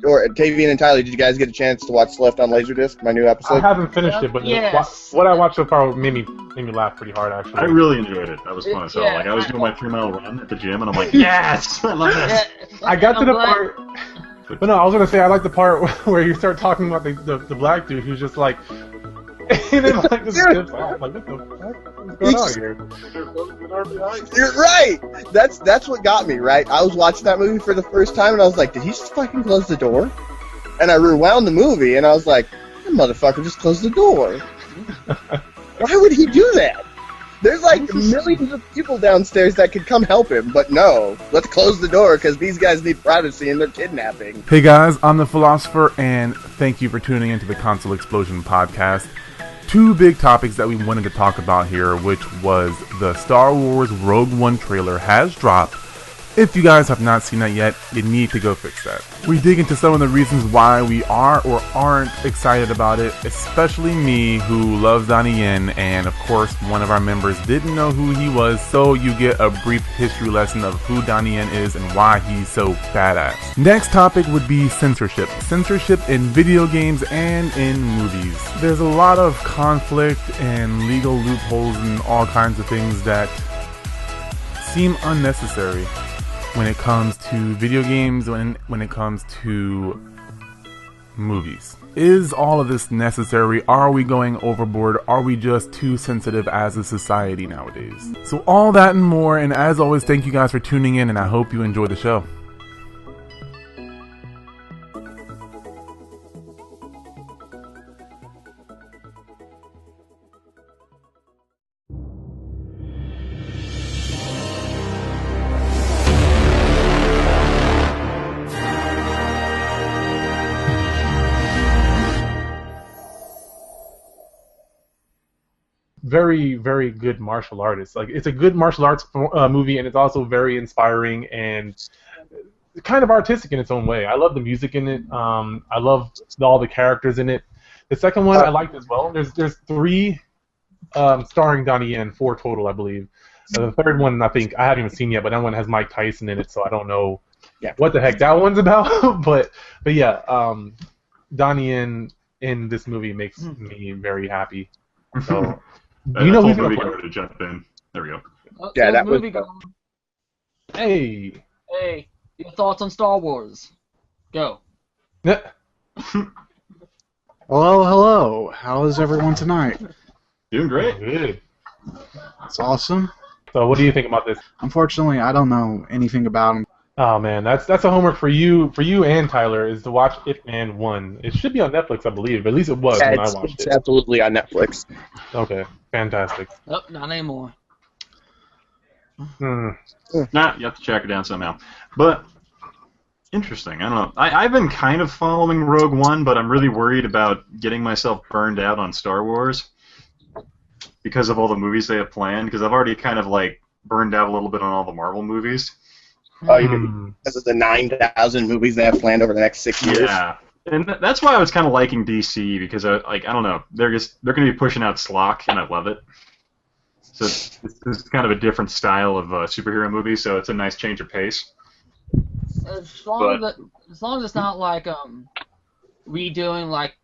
or Tavian and Tyler, did you guys get a chance to watch Left on Laserdisc, my new episode? I haven't finished it, but what I watched so far made me laugh pretty hard, actually. I really enjoyed it. That was fun as hell. Like, I was doing my 3-mile run at the gym, and I'm like, yes! I love this! I got to the part... But no, I was going to say, I like the part where you start talking about the black dude who's just like... and then, like, this skips off. Like, what the fuck? What's going on here? You're right! That's what got me, right? I was watching that movie for the first time, and I was like, did he just fucking close the door? And I rewound the movie, and I was like, that motherfucker just closed the door. Why would he do that? There's like millions of people downstairs that could come help him, but no. Let's close the door because these guys need privacy and they're kidnapping. Hey guys, I'm the Philosopher, and thank you for tuning into the Console Xplosion podcast. Two big topics that we wanted to talk about here, which was the Star Wars Rogue One trailer has dropped. If you guys have not seen that yet, you need to go fix that. We dig into some of the reasons why we are or aren't excited about it, especially me, who loves Donie Yen, and of course one of our members didn't know who he was, so you get a brief history lesson of who Donie Yen is and why he's so badass. Next topic would be censorship. Censorship in video games and in movies. There's a lot of conflict and legal loopholes and all kinds of things that seem unnecessary when it comes to video games, when it comes to movies. Is all of this necessary? Are we going overboard? Are we just too sensitive as a society nowadays? So all that and more, and as always, thank you guys for tuning in, and I hope you enjoy the show. Very, very good martial artist. Like, it's a good martial arts movie, and it's also very inspiring and kind of artistic in its own way. I love the music in it. I love all the characters in it. The second one I liked as well. There's 3 starring Donie Yen, 4 total, I believe. The third one, I think, I haven't even seen yet, but that one has Mike Tyson in it, so I don't know what the heck that one's about. but yeah, Donie Yen in this movie makes me very happy. So. You know, movie go to jump in. There we go. Yeah, that was. Hey, your thoughts on Star Wars? Go. Hello. How is everyone tonight? Doing great. Good. That's awesome. So, what do you think about this? Unfortunately, I don't know anything about him. Oh man, that's a homework for you and Tyler, is to watch Ip Man 1. It should be on Netflix, I believe. At least it was when I watched it. It's absolutely on Netflix. Okay, fantastic. Oh, not anymore. Nah, you have to track it down somehow. But interesting. I don't know. I've been kind of following Rogue One, but I'm really worried about getting myself burned out on Star Wars because of all the movies they have planned. Because I've already kind of like burned out a little bit on all the Marvel movies. Oh, you mean because of the 9,000 movies they have planned over the next 6 years? Yeah, and that's why I was kind of liking DC, because I don't know, they're going to be pushing out Slock, and I love it. So it's kind of a different style of superhero movie, so it's a nice change of pace. As long as it's not like redoing like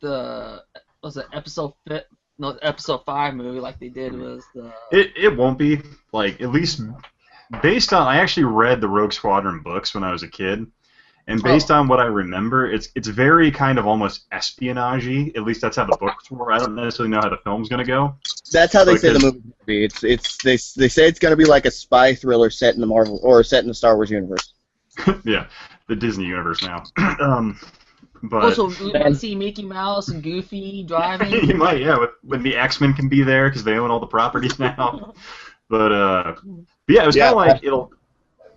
episode 5 movie like they did with the. It won't be, like, at least. Based on, I actually read the Rogue Squadron books when I was a kid, and based on what I remember, it's very kind of almost espionage-y. At least that's how the books were. I don't necessarily know how the film's gonna go. That's how they say the movie's gonna be. They say it's gonna be like a spy thriller set in the Marvel or set in the Star Wars universe. Yeah, the Disney universe now. But also, you might see Mickey Mouse and Goofy driving. You might, yeah. When the X-Men can be there because they own all the properties now. But yeah, it was kind of like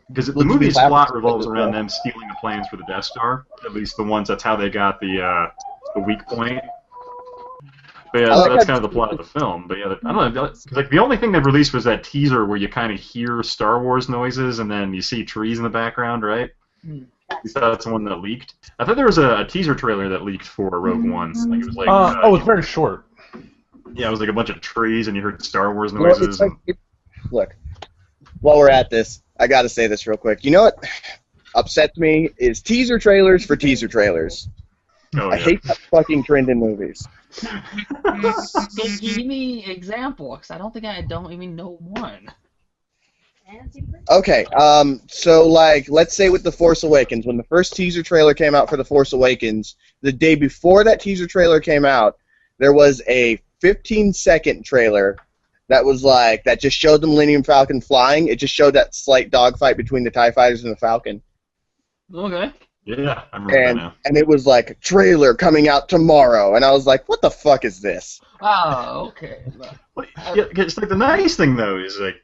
because the movie's plot revolves around them stealing the plans for the Death Star. At least the ones, that's how they got the weak point. But yeah, that's kind of the plot of the film. But yeah, I don't know. Cause, like, the only thing they've released was that teaser where you kind of hear Star Wars noises and then you see trees in the background, right? At least that's the one that leaked. I thought there was a teaser trailer that leaked for Rogue One. Like, it was like. It's very short. Yeah, it was like a bunch of trees and you heard Star Wars noises. Look, while we're at this, I got to say this real quick. You know what? upsets me is teaser trailers for teaser trailers. Oh, I hate that fucking trend in movies. Give me an example, because I don't even know one. Okay, so like, let's say with The Force Awakens, when the first teaser trailer came out for The Force Awakens, the day before that teaser trailer came out, there was a 15-second trailer that was like, that just showed the Millennium Falcon flying. It just showed that slight dogfight between the TIE Fighters and the Falcon. Okay. Yeah, I remember that now. And it was like, a trailer coming out tomorrow, and I was like, what the fuck is this? Oh, okay. Well, yeah, it's like the nice thing though is like,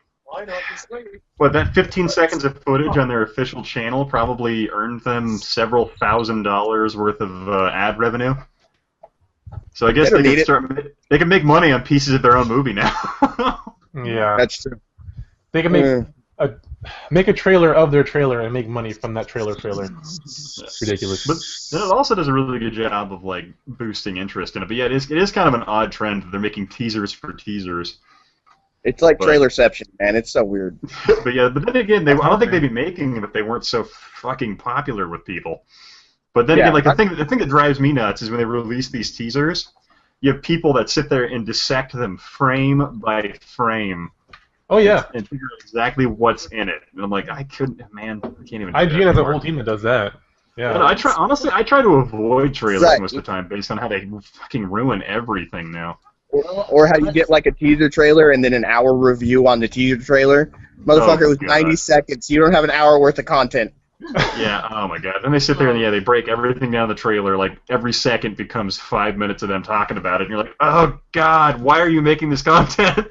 what, that 15 seconds of footage on their official channel probably earned them several $1,000s worth of ad revenue. So I guess they can make money on pieces of their own movie now. Yeah, that's true. They can make a trailer of their trailer and make money from that trailer. It's ridiculous. But then it also does a really good job of like boosting interest in it. But yeah, it is kind of an odd trend that they're making teasers for teasers. It's like trailerception, man. It's so weird. But then again, I don't think they'd be making them if they weren't so fucking popular with people. But then again, like the thing that drives me nuts is when they release these teasers, you have people that sit there and dissect them frame by frame. Oh yeah, and figure out exactly what's in it. And I'm like, I can't even. IGN has a whole team that does that. Yeah. But I try to avoid trailers most of the time based on how they fucking ruin everything now. Or how you get like a teaser trailer and then an hour review on the teaser trailer. Motherfucker, it was 90 seconds. You don't have an hour worth of content. Yeah, oh my god. Then they sit there and they break everything down the trailer. Like every second becomes 5 minutes of them talking about it. And you're like, oh god, why are you making this content?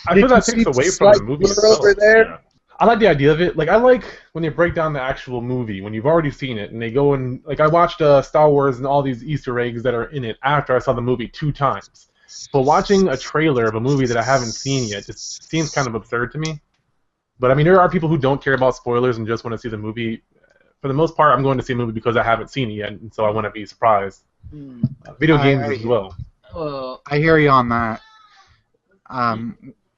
I feel that takes away from the movie itself. Over there? Yeah. I like the idea of it. Like I like when they break down the actual movie when you've already seen it and they go and like I watched Star Wars and all these Easter eggs that are in it after I saw the movie 2 times. But watching a trailer of a movie that I haven't seen yet just seems kind of absurd to me. But I mean, there are people who don't care about spoilers and just want to see the movie. For the most part, I'm going to see a movie because I haven't seen it yet, and so I want to be surprised. Video games as well. I hear you on that.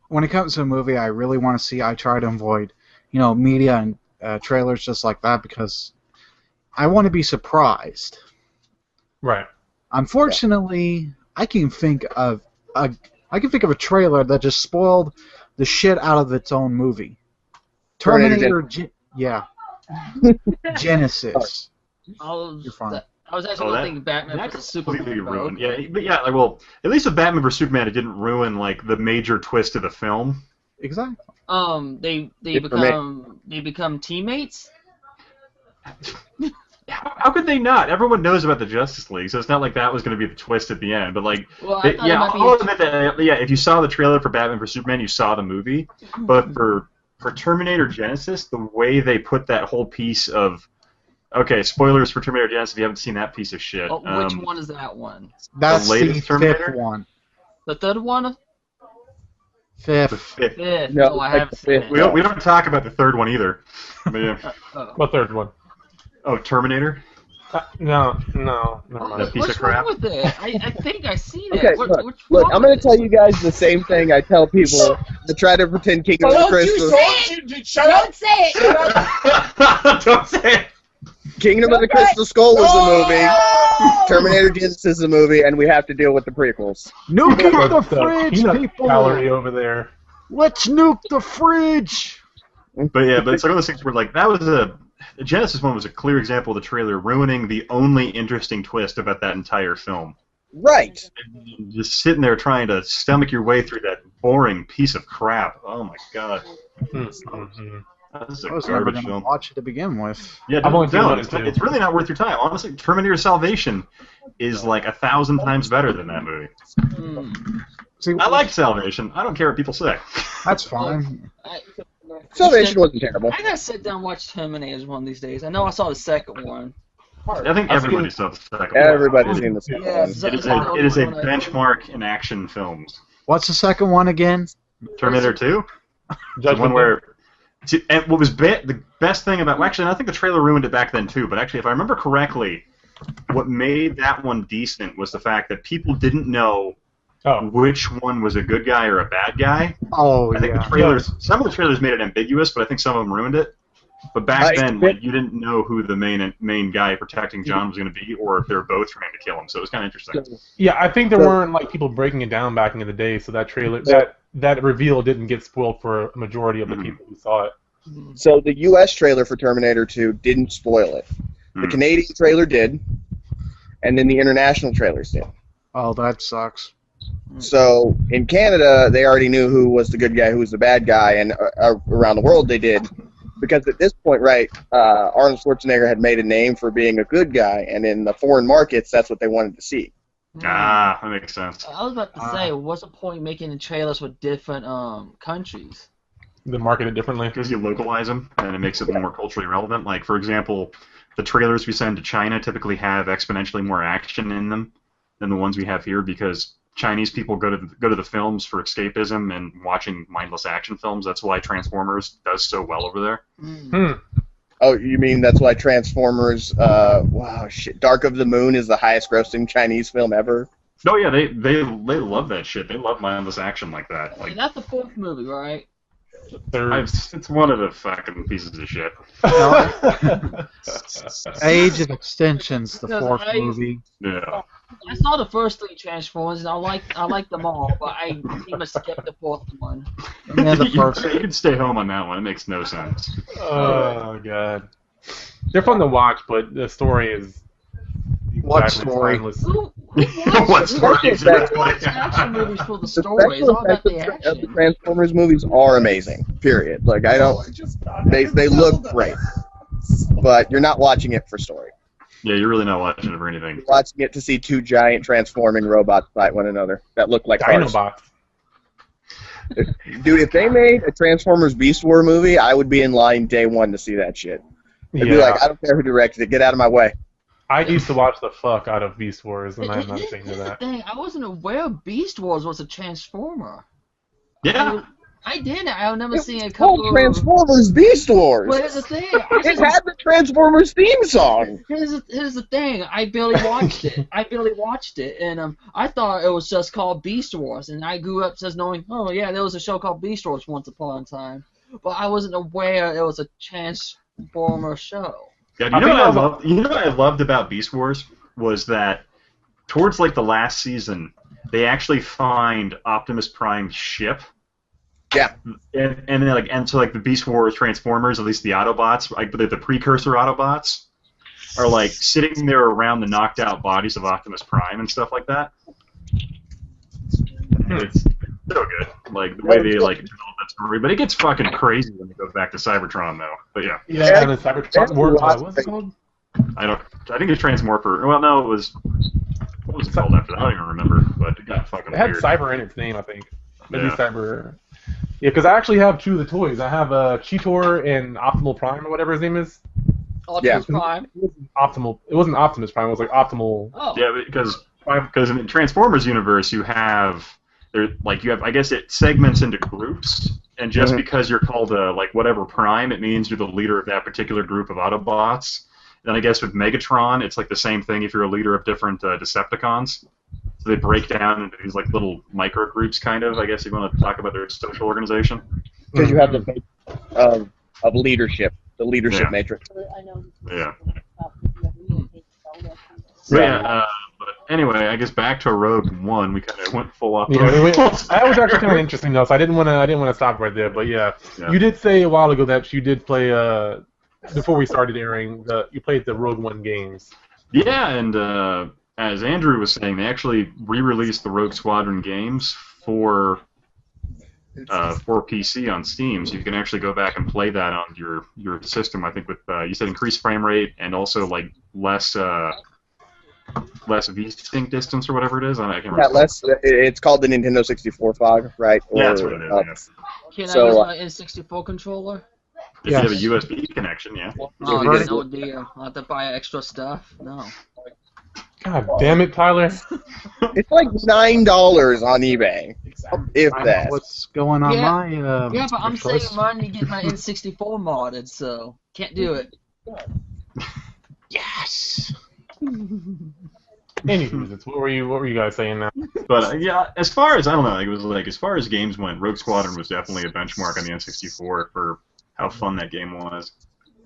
When it comes to a movie I really want to see, I try to avoid, media and trailers just like that because I want to be surprised. Right. Unfortunately, I can think of a trailer that just spoiled the shit out of its own movie. Terminator. Genesis. You're fine. I was actually thinking Batman vs Superman. Ruined. Yeah, but at least with Batman vs Superman, it didn't ruin like the major twist of the film. Exactly. They become teammates. How could they not? Everyone knows about the Justice League, so it's not like that was going to be the twist at the end. But like, I'll admit that. Yeah, if you saw the trailer for Batman vs Superman, you saw the movie. But for Terminator Genesis, the way they put that whole piece of spoilers for Terminator Genesis if you haven't seen that piece of shit. Which one is that one? That's the latest Terminator? Fifth one. The third one? Fifth. No, I haven't seen it. We don't talk about the third one either. But, yeah. What third one? Oh, Terminator? No, never mind. That piece of crap. What's wrong with it? I think I see that. Okay, look, I'm going to tell you guys the same thing I tell people that try to pretend Kingdom of the Crystal. Don't say it! Don't say it! Kingdom of the Crystal Skull was a movie, Terminator Genesis is a movie, and we have to deal with the prequels. Nuke the fridge, people! Gallery over there. Let's nuke the fridge! But it's like one of those things where like that was the Genesis one was a clear example of the trailer ruining the only interesting twist about that entire film. Right. And just sitting there trying to stomach your way through that boring piece of crap. Oh my god. That's a garbage film. Watch it to begin with. Yeah, it's really not worth your time. Honestly, Terminator Salvation is like 1,000 times better than that movie. See, I like Salvation. I don't care what people say. That's fine. Salvation wasn't terrible. I gotta sit down and watch Terminator one of these days. I know I saw the second one. I think everybody saw the second one. Everybody's seen the second one. It is a benchmark in action films. What's the second one again? Terminator 2? The one where... And what was the best thing about... Well, actually, I think the trailer ruined it back then, too. But actually, if I remember correctly, what made that one decent was the fact that people didn't know which one was a good guy or a bad guy. Oh, I think the trailers... Some of the trailers made it ambiguous, but I think some of them ruined it. But back then, like, you didn't know who the main guy protecting John was going to be, or if they were both trying to kill him. So it was kind of interesting. Yeah, I think there weren't like people breaking it down back in the day, so that trailer, that reveal didn't get spoiled for a majority of the people who saw it. So the U.S. trailer for Terminator 2 didn't spoil it. The Canadian trailer did, and then the international trailers did. Oh, that sucks. So in Canada, they already knew who was the good guy, who was the bad guy, and around the world they did. Because at this point, right, Arnold Schwarzenegger had made a name for being a good guy, and in the foreign markets, that's what they wanted to see. Ah, that makes sense. I was about to say, what's the point making the trailers for different countries? They market it differently. Because you localize them, and it makes it more culturally relevant. Like, for example, the trailers we send to China typically have exponentially more action in them than the ones we have here, because Chinese people go to the films for escapism and watching mindless action films. That's why Transformers does so well over there. Oh, you mean that's why Transformers, Dark of the Moon is the highest grossing Chinese film ever? Oh yeah, they love that shit. They love mindless action like that. Like, that's the fourth movie, right? It's one of the fucking pieces of shit. Age of Extinction's the fourth movie. Yeah. I saw the first three Transformers, and I liked them all, but I pretty much skipped the fourth one. Yeah, the first. You can stay home on that one. It makes no sense. Oh god, they're fun to watch, but the story is. What story? What story? Action movies for the story. It's all about the action. The Transformers movies are amazing. Period. Like they look great, but you're not watching it for story. Yeah, you're really not watching it for anything. You're watching it to see two giant transforming robots fight one another that look like Dinobots. Dude, if they made a Transformers Beast War movie, I would be in line day one to see that shit. I'd be like, I don't care who directed it, get out of my way. I used to watch the fuck out of Beast Wars, and I'm not ashamed of that. Thing, I wasn't aware Beast Wars was a Transformer. Yeah. I didn't. I've never seen a couple of Transformers Beast Wars. But here's the thing. It had the Transformers theme song. Here's the thing. I barely watched it. And I thought it was just called Beast Wars. And I grew up just knowing, oh yeah, there was a show called Beast Wars once upon a time. But I wasn't aware it was a Transformer show. Yeah, you know what I loved about Beast Wars was that towards like the last season, they actually find Optimus Prime's ship. Yeah. And so the Beast Wars Transformers, at least the Autobots, like the precursor Autobots, are like sitting there around the knocked out bodies of Optimus Prime and stuff like that. It's so good, like the way they like develop that story. But it gets fucking crazy when it goes back to Cybertron, though. But yeah. Yeah, and the Cybertron. What's it called? I think it's Transmorpher. Well, no, it was. What was it called after that? I don't even remember. But it got fucking. It had weird. Cyber in its name, I think. Maybe Cyber. Yeah, because I actually have two of the toys. I have Cheetor and Optimal Prime, or whatever his name is. Optimus Prime. It wasn't Optimus Prime. It was like Optimal. Oh. Yeah, because in the Transformers universe, you have I guess it segments into groups, and just because you're called whatever Prime, it means you're the leader of that particular group of Autobots. Then I guess with Megatron, it's like the same thing if you're a leader of different Decepticons. So they break down into these like little micro groups, kind of. I guess you want to talk about their social organization. Because you have the base of leadership, the leadership matrix. Yeah. But anyway, I guess back to Rogue One. We kind of went full off. Yeah, that was actually kind of interesting though. So I didn't want to stop right there. But yeah, you did say a while ago that you did play before we started airing. You played the Rogue One games. Yeah, and as Andrew was saying, they actually re-released the Rogue Squadron games for PC on Steam, so you can actually go back and play that on your system. I think with you said increased frame rate and also like less V-sync distance or whatever it is. I can't remember. It's called the Nintendo 64 fog, right? Yeah, that's what it is. Can I use my N64 controller? If you have a USB connection, yeah. Oh, no dear. I'll have to buy extra stuff. No. God damn it, Tyler. It's like $9 on eBay. If that. What's going on my yeah, but I'm saving money to get my N64 modded, so can't do it. Yes. Anywho, what were you guys saying now? But yeah, as far as as far as games went, Rogue Squadron was definitely a benchmark on the N64 for how fun that game was.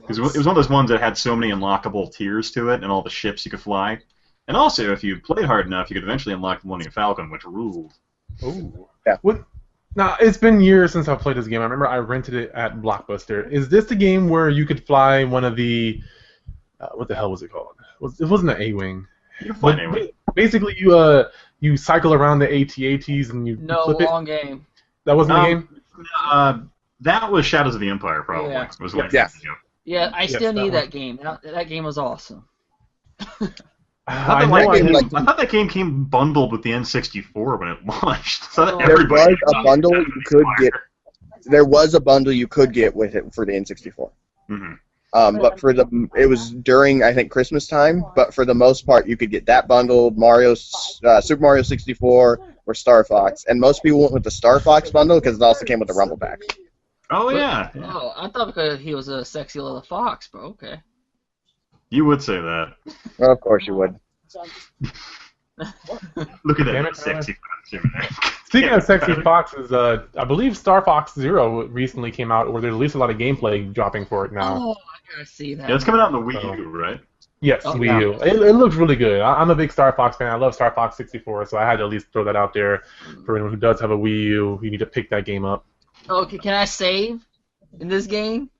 Because it was one of those ones that had so many unlockable tiers to it and all the ships you could fly. And also, if you played hard enough, you could eventually unlock the Millennium Falcon, which ruled. Ooh. Yeah. Now, it's been years since I've played this game. I remember I rented it at Blockbuster. Is this the game where you could fly one of the... what the hell was it called? It wasn't an A-Wing. You can fly an A-Wing. Basically, you cycle around the AT-ATs and you flip it. Long game. That wasn't the game? That was Shadows of the Empire, probably. Yeah. Was like, Yeah, I still that need one. that game. That game was awesome. I thought that game came bundled with the N64 when it launched. So that There everybody was a bundle you could get. There was a bundle you could get with it for the N64. Mm-hmm. But it was during, I think, Christmas time. But for the most part, you could get that bundled, Super Mario 64 or Star Fox, and most people went with the Star Fox bundle because it also came with the Rumble Pack. Oh yeah. Oh, I thought because he was a sexy little fox, but okay. You would say that. Well, of course you would. Look at Damn that it, sexy. Speaking of sexy foxes, I believe Star Fox Zero recently came out, or there's at least a lot of gameplay dropping for it now. Oh, I gotta see that. Yeah, it's coming out on the Wii U, right? Yes, Oh, Wii U. It looks really good. I'm a big Star Fox fan. I love Star Fox 64, so I had to at least throw that out there for anyone who does have a Wii U. You need to pick that game up. Okay, can I save in this game?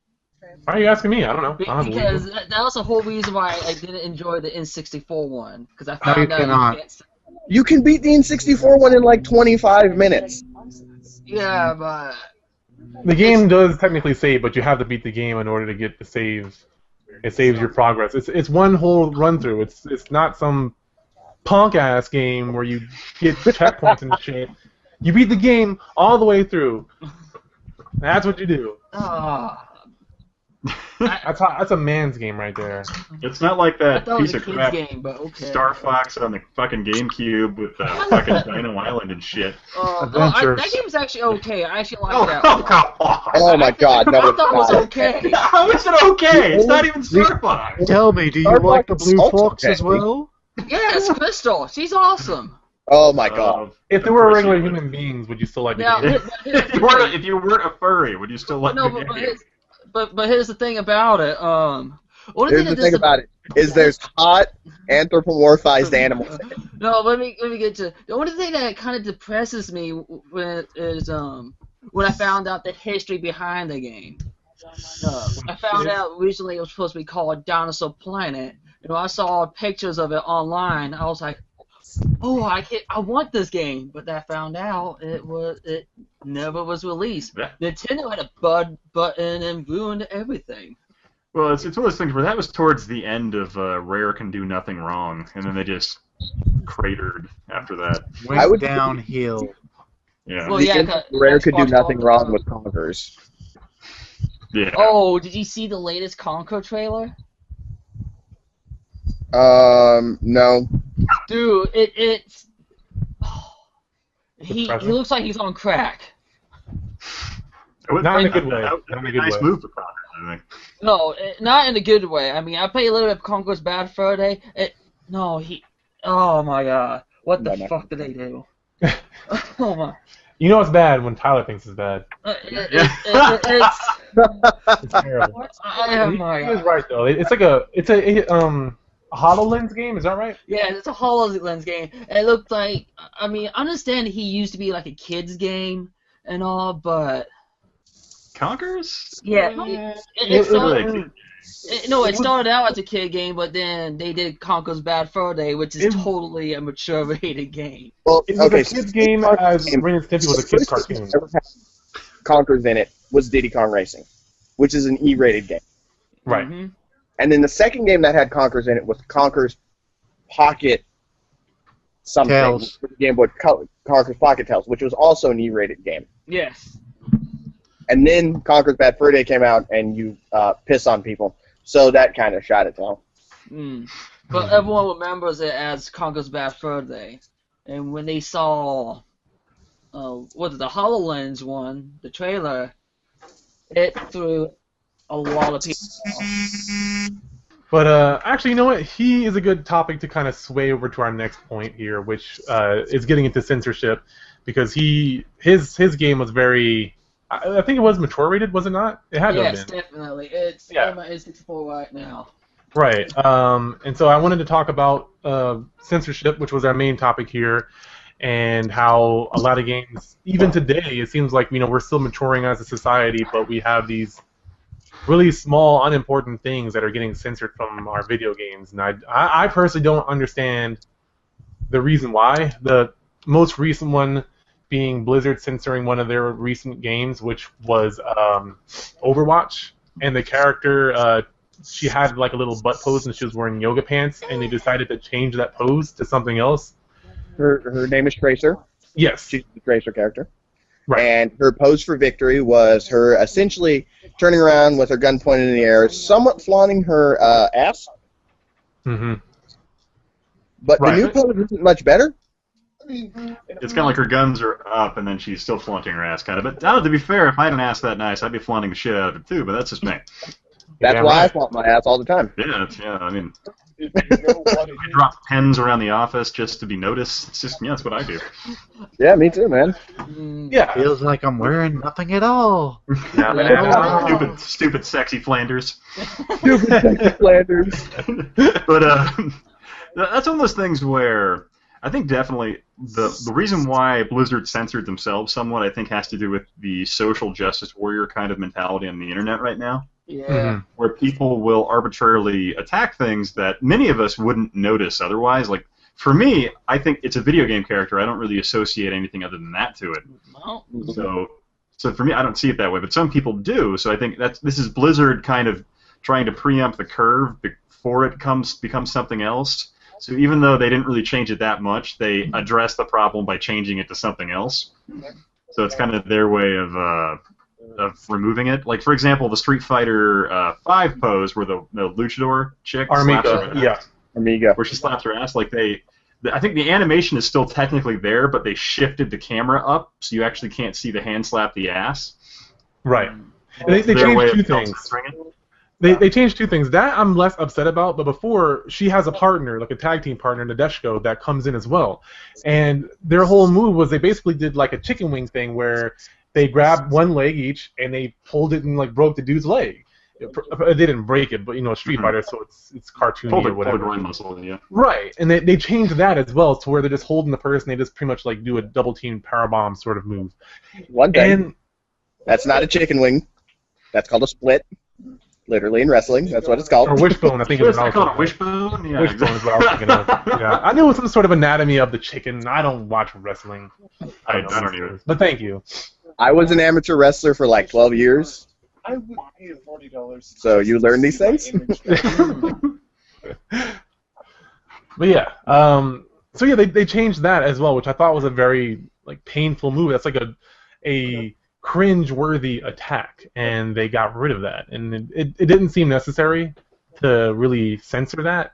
Why are you asking me? I don't know. I don't have a Wii U. Because that was the whole reason why I didn't enjoy the N64 one. Because I No, you found out cannot. can't save. You can beat the N64 one in like 25 minutes. Yeah, but The game does technically save, but you have to beat the game in order to get the saves. It saves your progress. It's one whole run through. It's not some punk ass game where you get checkpoints and shit. You beat the game all the way through. That's what you do. That's a man's game right there. It's not like I that thought it was piece a of kid's crap game, but okay. Star Fox on the fucking GameCube with fucking Dino Island and shit. Adventures. That game's actually okay. I actually like Oh, that come one. on! Oh my God, no, I it's thought it was not. okay. How is it okay? It's not even Star Fox. Tell me, do you Star like the Fox Blue is also Fox as okay. well? Yes, Crystal. She's awesome. Oh my God. If there were regular human beings, would you still like the Now, game? If you weren't a furry, would you still like no, the but game? here's the thing about it. Here's the thing about it is there's hot anthropomorphized animals. No, let me get to the only thing that kind of depresses me when I found out the history behind the game. I found out recently it was supposed to be called Dinosaur Planet, and when I saw pictures of it online, I was like, "Oh, I want this game," but I found out it never was released. Yeah. Nintendo had a button and ruined everything. Well, it's one of those things where that was towards the end of Rare Can Do Nothing Wrong, and then they just cratered after that. I would- Downhill. Yeah. Well, The yeah, 'cause Rare could do Xbox nothing One- wrong with Conquerors. Yeah. Oh, did you see the latest Conquer trailer? No. Dude, it's he looks like he's on crack. Not in a good way. That would be a nice move for Conquer, I think. No, not in a good way. I mean, I played a little bit of Conquer's Bad Fur Day. Oh my God, what the fuck did they do? Oh my. You know it's bad when Tyler thinks it's bad. It's It's terrible. oh He my is God. right though. It's a HoloLens game. Is that right? Yeah, it's a HoloLens game. It looked like, I mean, I understand he used to be like a kid's game and all, but Conquerors? yeah, it started, Really? it started out as a kid game, but then they did Conquer's Bad Fur Day, which is totally a mature rated game. Well, It was okay. a kid's game as Ren and Stimpy was a kid's cartoon. Ever had Conquerors in it was Diddy Kong Racing, which is an E-rated game. Right. Mhm. And then the second game that had Conquerors in it was Conquerors Pocket something. Tales. For the Game Boy Conquerors Pocket Tales, which was also an E-rated game. Yes. And then Conquerors Bad Fur Day came out, and you piss on people. So that kind of shot it down. But everyone remembers it as Conquer's Bad Fur Day. And when they saw, the HoloLens one, the trailer, it threw a lot of people off. But actually, you know what? He is a good topic to kind of sway over to our next point here, which is getting into censorship, because his game was very I think it was mature rated, was it not? It had to have Yes, been. definitely. It's N64 right now. Right. And so I wanted to talk about censorship, which was our main topic here, and how a lot of games, even today, it seems like we're still maturing as a society, but we have these really small, unimportant things that are getting censored from our video games. And I personally don't understand the reason why. The most recent one being Blizzard censoring one of their recent games, which was Overwatch, and the character, she had like a little butt pose and she was wearing yoga pants, and they decided to change that pose to something else. Her name is Tracer. Yes. She's the Tracer character. Right. And her pose for victory was her essentially turning around with her gun pointed in the air, somewhat flaunting her ass. Mm-hmm. But the new pose isn't much better. It's kind of like her guns are up, and then she's still flaunting her ass, kind of. But to be fair, if I had an ass that nice, I'd be flaunting the shit out of it too. But that's just me. That's why I flaunt my ass all the time. Yeah, I mean, I drop pens around the office just to be noticed. It's just, that's what I do. Yeah, me too, man. Yeah. Feels like I'm wearing nothing at all. Stupid, sexy Flanders. Stupid, sexy Flanders. But that's one of those things where I think definitely the reason why Blizzard censored themselves somewhat, I think, has to do with the social justice warrior kind of mentality on the internet right now. Yeah. Where people will arbitrarily attack things that many of us wouldn't notice otherwise. Like, for me, I think it's a video game character. I don't really associate anything other than that to it. Well, So for me, I don't see it that way, but some people do. So I think this is Blizzard kind of trying to preempt the curve before it becomes something else. So even though they didn't really change it that much, they addressed the problem by changing it to something else. So it's kind of their way of removing it. Like, for example, the Street Fighter 5 pose where the luchador chick slaps her ass. Amiga. Where she slaps her ass. Like, I think the animation is still technically there, but they shifted the camera up so you actually can't see the hand slap the ass. Right. They changed two things. They changed two things. That I'm less upset about, but before, she has a partner, like a tag team partner, Nadeshko, that comes in as well. And their whole move was they basically did like a chicken wing thing where they grabbed one leg each and they pulled it and like broke the dude's leg. They didn't break it, but Street Fighter, so it's cartoony or whatever. Pulled muscle, yeah. Right, and they changed that as well to where they're just holding the person. They just pretty much like do a double team powerbomb sort of move. One thing. That's not a chicken wing. That's called a split. Literally in wrestling, that's what it's called. Or wishbone, I think it was called a wishbone. Yeah, wishbone is what I was thinking of. Yeah, I knew it was some sort of anatomy of the chicken. I don't watch wrestling. I don't either. But thank you. I was an amateur wrestler for like 12 years. I would pay $40. So you learn these things? But yeah, so yeah, they changed that as well, which I thought was a very like painful move. That's like a cringe-worthy attack, and they got rid of that. And it didn't seem necessary to really censor that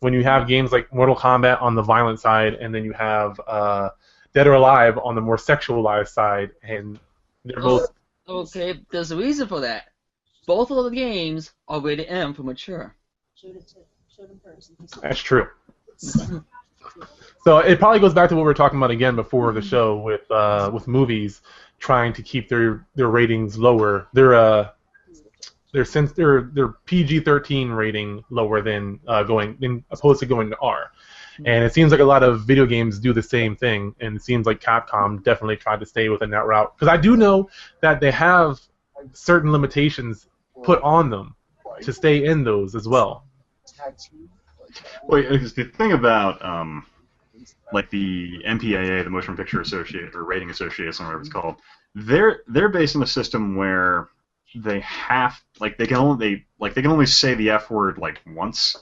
when you have games like Mortal Kombat on the violent side, and then you have Dead or Alive on the more sexualized side, and they're both... Okay, there's a reason for that. Both of the games are rated M for mature. That's true. So it probably goes back to what we were talking about again before the show with movies trying to keep their ratings lower. Their PG-13 rating lower than opposed to going to R. And it seems like a lot of video games do the same thing, and it seems like Capcom definitely tried to stay within that route. Because I do know that they have certain limitations put on them to stay in those as well. Well, the thing about like the MPAA, the Motion Picture Association or Rating Association, whatever it's called, they're based on a system where they can only say the F word like once.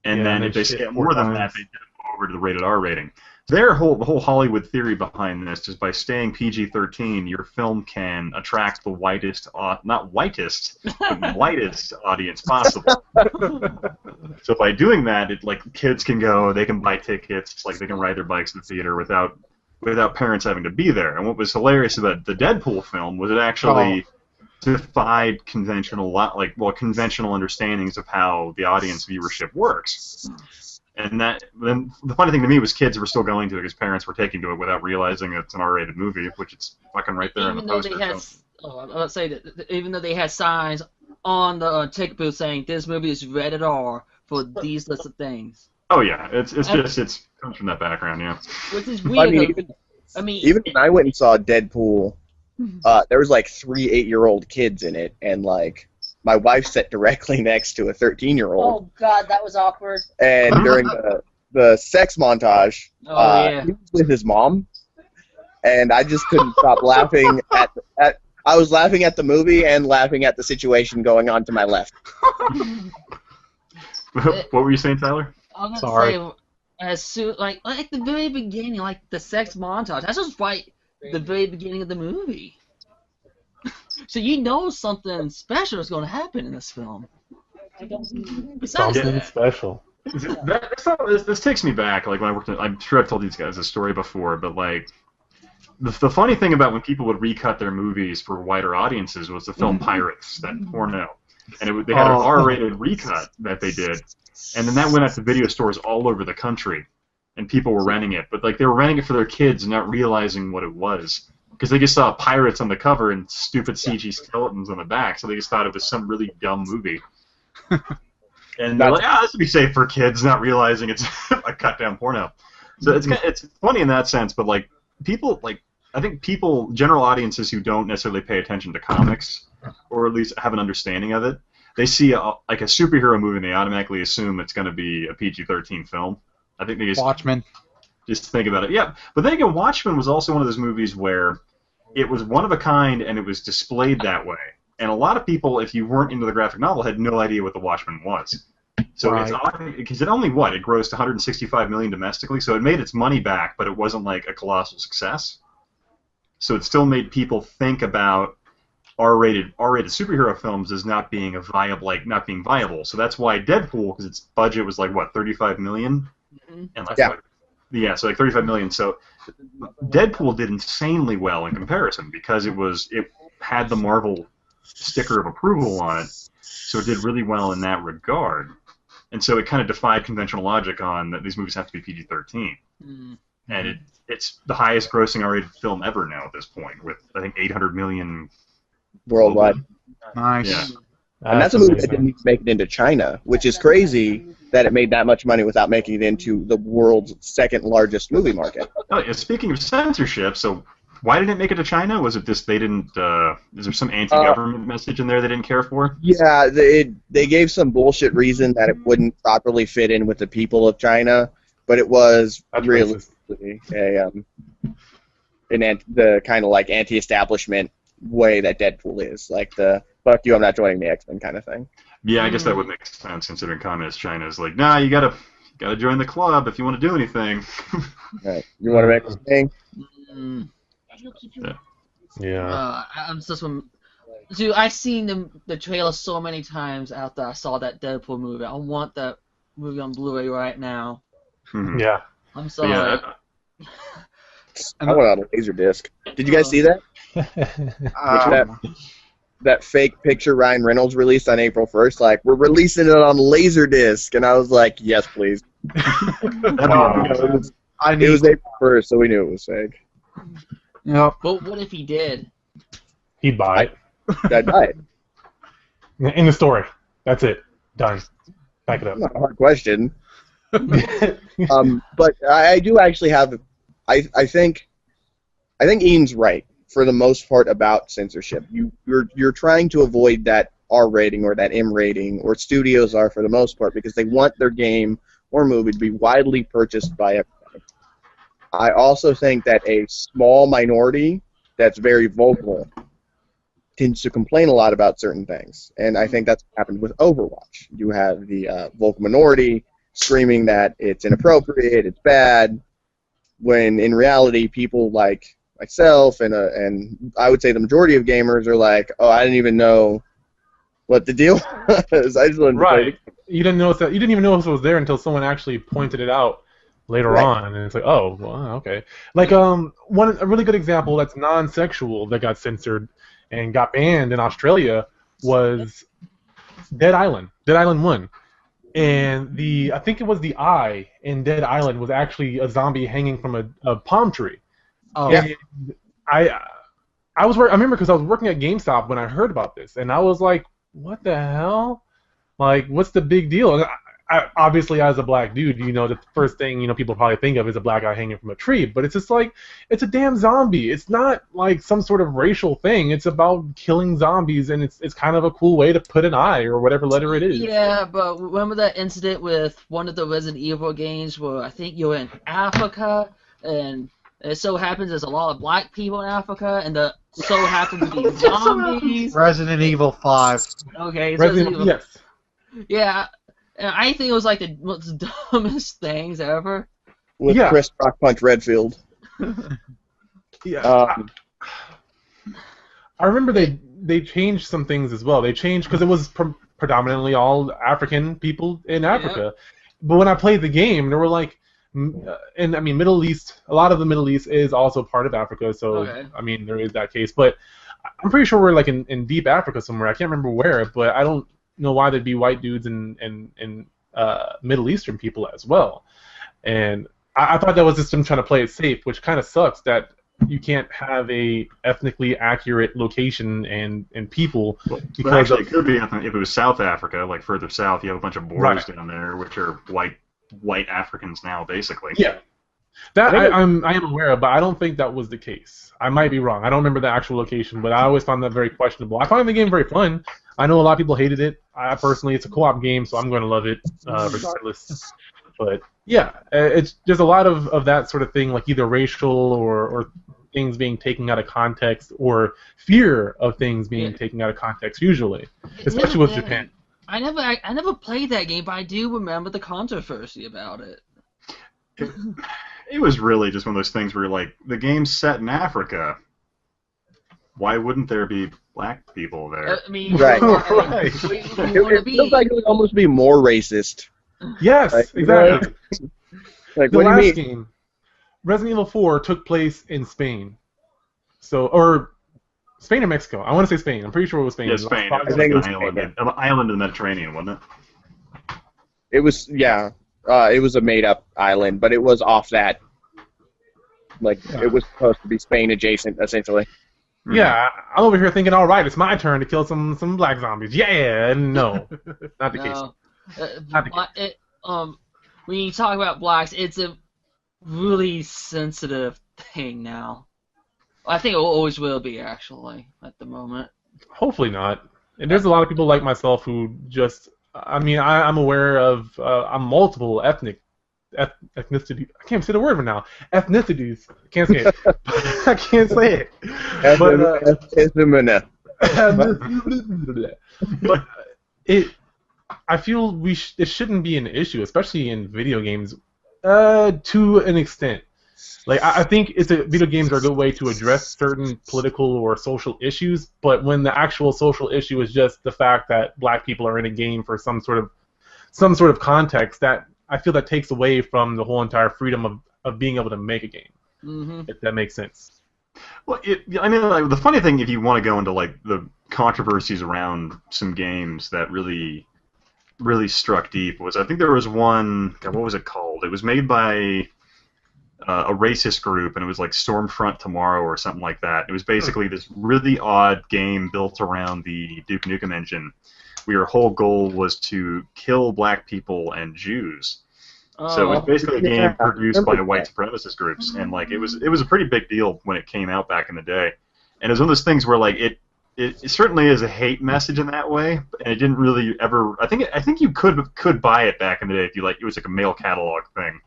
And then if they say more than that, they go over to the rated R rating. The whole Hollywood theory behind this is by staying PG-13, your film can attract the widest audience possible. So by doing that, kids can go, they can buy tickets, like they can ride their bikes in the theater without parents having to be there. And what was hilarious about the Deadpool film was it actually defied conventional understandings of how the audience viewership works. And then the funny thing to me was kids were still going to it because parents were taking to it without realizing it's an R-rated movie, which it's fucking right there in the poster. Let's say that even though they had signs on the ticket booth saying this movie is rated R for these lists of things. Oh yeah, it comes from that background, yeah. Which is weird. Even when I went and saw Deadpool, there was like 3 8-year-old kids in it, and like my wife sat directly next to a 13-year-old. Oh God, that was awkward. And during the sex montage, he was with his mom, and I just couldn't stop laughing at. I was laughing at the movie and laughing at the situation going on to my left. What were you saying, Tyler? I'm gonna say, as soon like the very beginning, like the sex montage. That's just right the very beginning of the movie. So you know something special is going to happen in this film. Something special. This takes me back. Like when I worked, I'm sure I've told these guys this story before, but like. The funny thing about when people would recut their movies for wider audiences was the film Pirates, that porno. And they had an R-rated recut that they did. And then that went out to video stores all over the country. And people were renting it. But like they were renting it for their kids and not realizing what it was. Because they just saw pirates on the cover and stupid CG skeletons on the back. So they just thought it was some really dumb movie. And they're like, this would be safe for kids, not realizing it's a cut-down porno. So it's funny in that sense, but like I think general audiences who don't necessarily pay attention to comics, or at least have an understanding of it, they see like a superhero movie and they automatically assume it's going to be a PG-13 film. I think they Watchmen. Just think about it. Yeah, but then again, Watchmen was also one of those movies where it was one of a kind and it was displayed that way. And a lot of people, if you weren't into the graphic novel, had no idea what the Watchmen was. So it's odd because it only it grossed $165 million domestically, so it made its money back, but it wasn't like a colossal success. So it still made people think about R-rated superhero films as not being viable. So that's why Deadpool, because its budget was like what, $35 million, and so like $35 million. So Deadpool did insanely well in comparison because it had the Marvel sticker of approval on it, so it did really well in that regard. And so it kind of defied conventional logic on that these movies have to be PG-13. And it's the highest grossing R-rated film ever now at this point, with I think $800 million worldwide. Nice. Yeah. And that's a movie that didn't even make it into China, which is crazy that it made that much money without making it into the world's second largest movie market. Oh, yeah, speaking of censorship, so why didn't it make it to China? Was it just they didn't? Is there some anti-government message in there they didn't care for? Yeah, they gave some bullshit reason that it wouldn't properly fit in with the people of China, but it was realistically the kind of like anti-establishment way that Deadpool is, like the fuck you, I'm not joining the X-Men kind of thing. Yeah, I guess that would make sense considering communist China is like, nah, you gotta join the club if you want to do anything. Right, you want to make this thing? Yeah. I'm just dude, I've seen the trailer so many times after I saw that Deadpool movie. I want that movie on Blu-ray right now. Yeah. I'm sorry. Yeah, I want it on a Laserdisc. Did you guys see that? That fake picture Ryan Reynolds released on April 1st, like, we're releasing it on Laserdisc, and I was like, yes, please. It was April 1st, so we knew it was fake. Yep. But what if he did? He'd buy it. I'd buy it. In the story. That's it. Done. Back it up. Not a hard question. But I do actually have. I think Ian's right for the most part about censorship. You're trying to avoid that R rating or that M rating, or studios are for the most part, because they want their game or movie to be widely purchased by everybody. I also think that a small minority that's very vocal tends to complain a lot about certain things, and I think that's what happened with Overwatch. You have the vocal minority screaming that it's inappropriate, it's bad, when in reality people like myself and I would say the majority of gamers are like, oh, I didn't even know what the deal was. I just right. You didn't know that. You didn't even know if it was there until someone actually pointed it out later on, and it's like, oh, well, okay. Like a really good example that's non-sexual that got censored and got banned in Australia was Dead Island. Dead Island 1. and I think it was the eye in Dead Island was actually a zombie hanging from a palm tree. Oh. And I remember because I was working at GameStop when I heard about this, and I was like, what the hell? Like, what's the big deal? And I, obviously, as a black dude, the first thing, people probably think of is a black guy hanging from a tree, but it's just like, it's a damn zombie. It's not like some sort of racial thing. It's about killing zombies, and it's kind of a cool way to put an eye or whatever letter it is. Yeah, but remember that incident with one of the Resident Evil games where I think you're in Africa, and it so happens there's a lot of black people in Africa, and so happen to be zombies. Resident Evil 5. Okay, Resident Evil. Yes. Yeah, and I think it was like the most dumbest things ever. With Chris Rock Punch Redfield. Yeah. I remember they changed some things as well. They changed because it was predominantly all African people in Africa. Yep. But when I played the game, there were like, and I mean, Middle East. A lot of the Middle East is also part of Africa, so I mean, there is that case. But I'm pretty sure we're like in deep Africa somewhere. I can't remember where, but I don't know why there'd be white dudes and Middle Eastern people as well. And I thought that was just them trying to play it safe, which kind of sucks that you can't have a ethnically accurate location and people. But actually, it could be if it was South Africa, like further south, you have a bunch of Boers down there, which are white Africans now, basically. Yeah. That I am aware of, but I don't think that was the case. I might be wrong. I don't remember the actual location, but I always found that very questionable. I find the game very fun. I know a lot of people hated it. I personally, it's a co-op game, so I'm going to love it regardless. But yeah, it's there's a lot of that sort of thing, like either racial or things being taken out of context, or fear of things being taken out of context. Usually, especially with Japan. I never played that game, but I do remember the controversy about it. It was really just one of those things where, like, the game's set in Africa. Why wouldn't there be black people there? I mean, right. It feels like it would almost be more racist. Yes, exactly. Like, the what do you last mean? game, Resident Evil 4, took place in Spain. Or Spain or Mexico? I want to say Spain. I'm pretty sure it was Spain. Yeah, Spain. I think it was Spain, an island in the Mediterranean, wasn't it? It was, yeah. It was a made-up island, but it was off that. Like, it was supposed to be Spain adjacent, essentially. Yeah, I'm over here thinking, all right, it's my turn to kill some black zombies. Yeah, no, not the case. Not the case. When you talk about blacks, it's a really sensitive thing now. I think it always will be, actually, at the moment. Hopefully not. And there's a lot of people like myself who just, I mean, I'm aware of multiple ethnicity. I can't say the word for now. Ethnicities. I can't say it. I can't say it. But I feel it shouldn't be an issue, especially in video games, to an extent. Like, I think video games are a good way to address certain political or social issues, but when the actual social issue is just the fact that black people are in a game for some sort of context, that I feel that takes away from the whole entire freedom of being able to make a game, if that makes sense. Well, I mean, like, the funny thing, if you want to go into like the controversies around some games that really struck deep, was I think there was one. God, what was it called? It was made by a racist group, and it was like Stormfront Tomorrow or something like that. It was basically this really odd game built around the Duke Nukem engine, where your whole goal was to kill black people and Jews. So it was basically a game produced by white supremacist groups, and like it was a pretty big deal when it came out back in the day. And it was one of those things where like it certainly is a hate message in that way, and it didn't really ever. I think you could buy it back in the day if you like. It was like a mail catalog thing,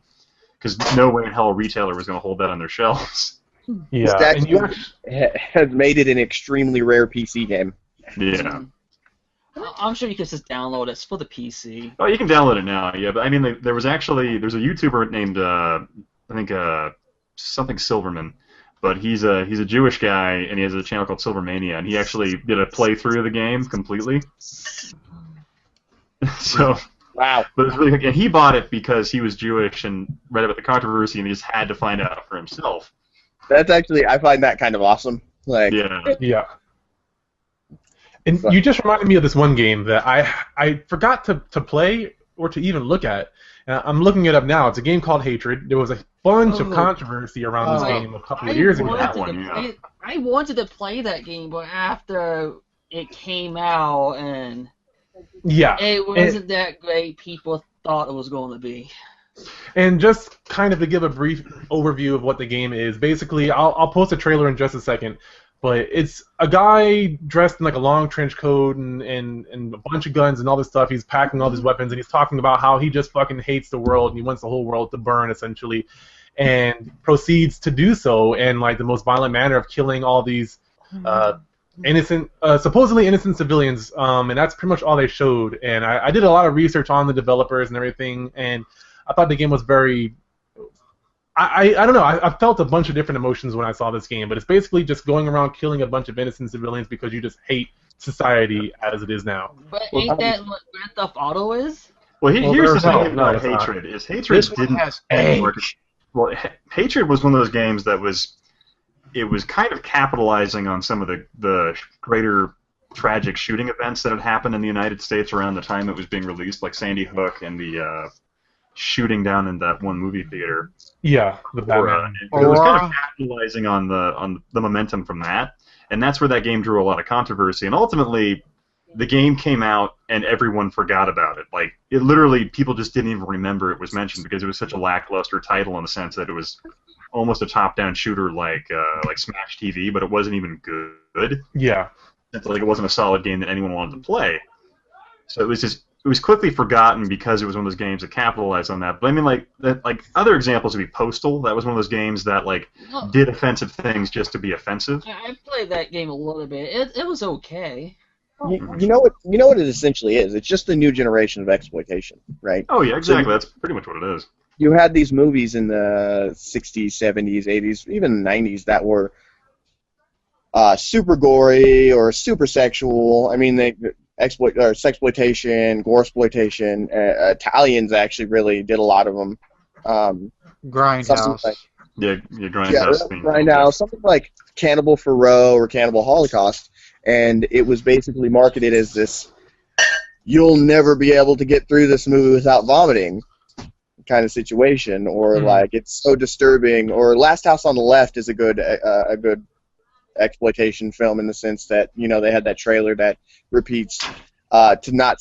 because no way in hell a retailer was going to hold that on their shelves. Yeah, and you has made it an extremely rare PC game. Yeah. I'm sure you can just download it. It's for the PC. Oh, you can download it now, yeah. But I mean, there's a YouTuber named I think something Silverman, but he's a Jewish guy, and he has a channel called Silvermania, and he actually did a playthrough of the game completely. So wow. But it's really good. And he bought it because he was Jewish and read about the controversy, and he just had to find out for himself. That's actually, I find that kind of awesome. Like, yeah. And you just reminded me of this one game that I forgot to play or to even look at. I'm looking it up now. It's a game called Hatred. There was a bunch of controversy around this game a couple of years ago. I wanted to play that game, but after it came out and it wasn't that great, people thought it was going to be. And just kind of to give a brief overview of what the game is, basically, I'll post a trailer in just a second, but it's a guy dressed in like a long trench coat and a bunch of guns and all this stuff. He's packing all these weapons, and he's talking about how he just fucking hates the world, and he wants the whole world to burn, essentially, and proceeds to do so in like the most violent manner of killing all these supposedly innocent civilians, and that's pretty much all they showed. And I did a lot of research on the developers and everything, and I thought the game was very... I don't know, I felt a bunch of different emotions when I saw this game, but it's basically just going around killing a bunch of innocent civilians because you just hate society as it is now. But ain't that what Grand Theft Auto is? Well, here's the thing about Hatred. Hatred didn't work. Well, Hatred was one of those games that was kind of capitalizing on some of the greater tragic shooting events that had happened in the United States around the time it was being released, like Sandy Hook and the shooting down in that one movie theater. Yeah, the Batman. It was kind of capitalizing on the momentum from that, and that's where that game drew a lot of controversy. And ultimately, the game came out and everyone forgot about it. Like, it literally, people just didn't even remember it was mentioned because it was such a lackluster title in the sense that it was almost a top-down shooter like Smash TV, but it wasn't even good. Yeah. It's like it wasn't a solid game that anyone wanted to play. So it was quickly forgotten because it was one of those games that capitalized on that. But I mean, like other examples would be Postal. That was one of those games that did offensive things just to be offensive. I played that game a little bit. It was okay. You know what it essentially is. It's just the new generation of exploitation, right? Oh yeah, exactly. So that's pretty much what it is. You had these movies in the 60s, 70s, 80s, even 90s that were super gory or super sexual. I mean, sexploitation, goresploitation. Italians actually really did a lot of them. Grindhouse. Grindhouse. Grindhouse. Something like Cannibal Ferox or Cannibal Holocaust, and it was basically marketed as this, you'll never be able to get through this movie without vomiting kind of situation, or like it's so disturbing. Or Last House on the Left is a good exploitation film in the sense that they had that trailer that repeats to not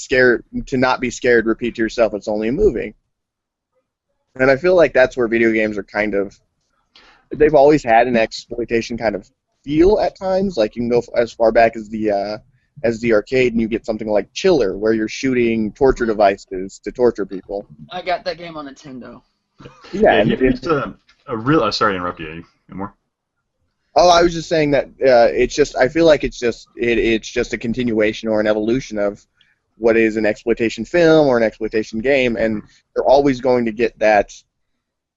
be scared, repeat to yourself, it's only a movie. And I feel like that's where video games are they've always had an exploitation kind of feel at times. Like you can go as far back as the arcade and you get something like Chiller, where you're shooting torture devices to torture people. I got that game on Nintendo. Yeah, it's a real. Sorry to interrupt you. Any more? Oh, I was just saying that I feel like it's just a continuation or an evolution of what is an exploitation film or an exploitation game, and they're always going to get that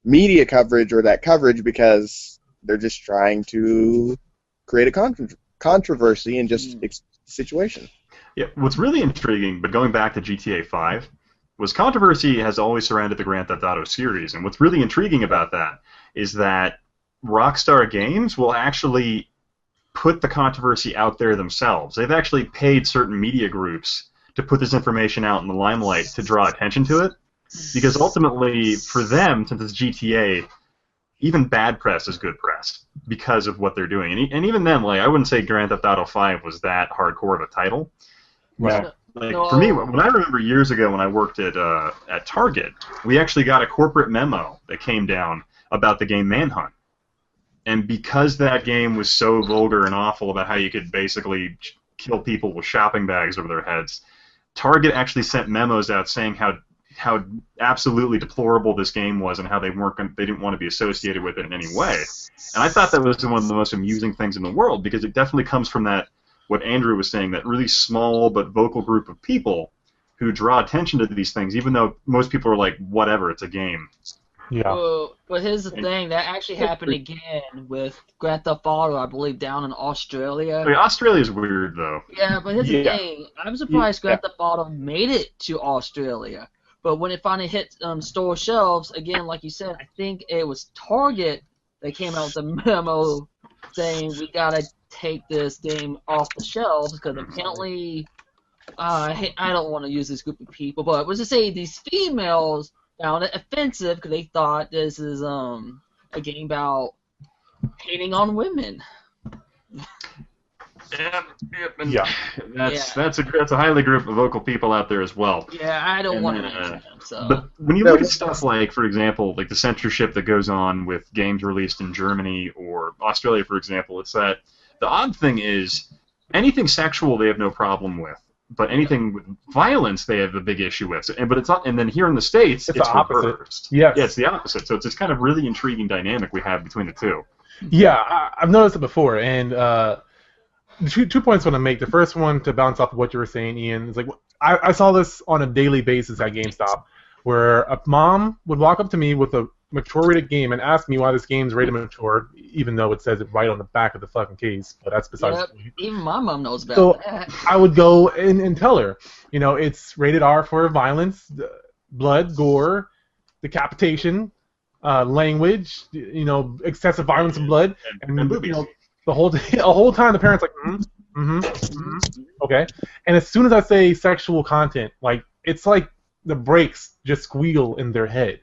media coverage or that coverage because they're just trying to create a controversy and just situation. Yeah, what's really intriguing, but going back to GTA 5, was controversy has always surrounded the Grand Theft Auto series, and what's really intriguing about that is that Rockstar Games will actually put the controversy out there themselves. They've actually paid certain media groups to put this information out in the limelight to draw attention to it, because ultimately, for them, since it's GTA, even bad press is good press because of what they're doing. And even then, I wouldn't say Grand Theft Auto 5 was that hardcore of a title. Right. For me, when I remember years ago when I worked at Target, we actually got a corporate memo that came down about the game Manhunt. And because that game was so vulgar and awful about how you could basically kill people with shopping bags over their heads, Target actually sent memos out saying how absolutely deplorable this game was and how they didn't want to be associated with it in any way. And I thought that was one of the most amusing things in the world, because it definitely comes from that, what Andrew was saying, that really small but vocal group of people who draw attention to these things, even though most people are like, whatever, it's a game. Yeah. Well, but here's the thing, that actually happened again with Grand Theft Auto, I believe, down in Australia. I mean, Australia's weird, though. Yeah, but here's the thing, I'm surprised Grand Theft Auto made it to Australia. But when it finally hit store shelves, again, like you said, I think it was Target that came out with a memo saying we gotta take this game off the shelves because apparently I don't want to use this group of people, but was to say these females found it offensive because they thought this is a game about hating on women. Yeah. That's a highly group of vocal people out there as well. Yeah, I don't want to mention them. So. But when you look at stuff like, for example, like the censorship that goes on with games released in Germany or Australia, for example, it's that the odd thing is anything sexual they have no problem with, but anything with violence they have a big issue with. But it's not. And then here in the States, it's the opposite. reversed. Yes. Yeah, it's the opposite. So it's this kind of really intriguing dynamic we have between the two. Yeah, I've noticed it before, and two points I want to make. The first one, to bounce off of what you were saying, Ian, is like I saw this on a daily basis at GameStop, where a mom would walk up to me with a mature-rated game and ask me why this game's rated mature, even though it says it right on the back of the fucking case. But that's besides the point. Even my mom knows about that. I would go and tell her, it's rated R for violence, blood, gore, decapitation, language, excessive violence and blood, and boobies. The whole time the parents like, okay. And as soon as I say sexual content, like it's like the brakes just squeal in their head,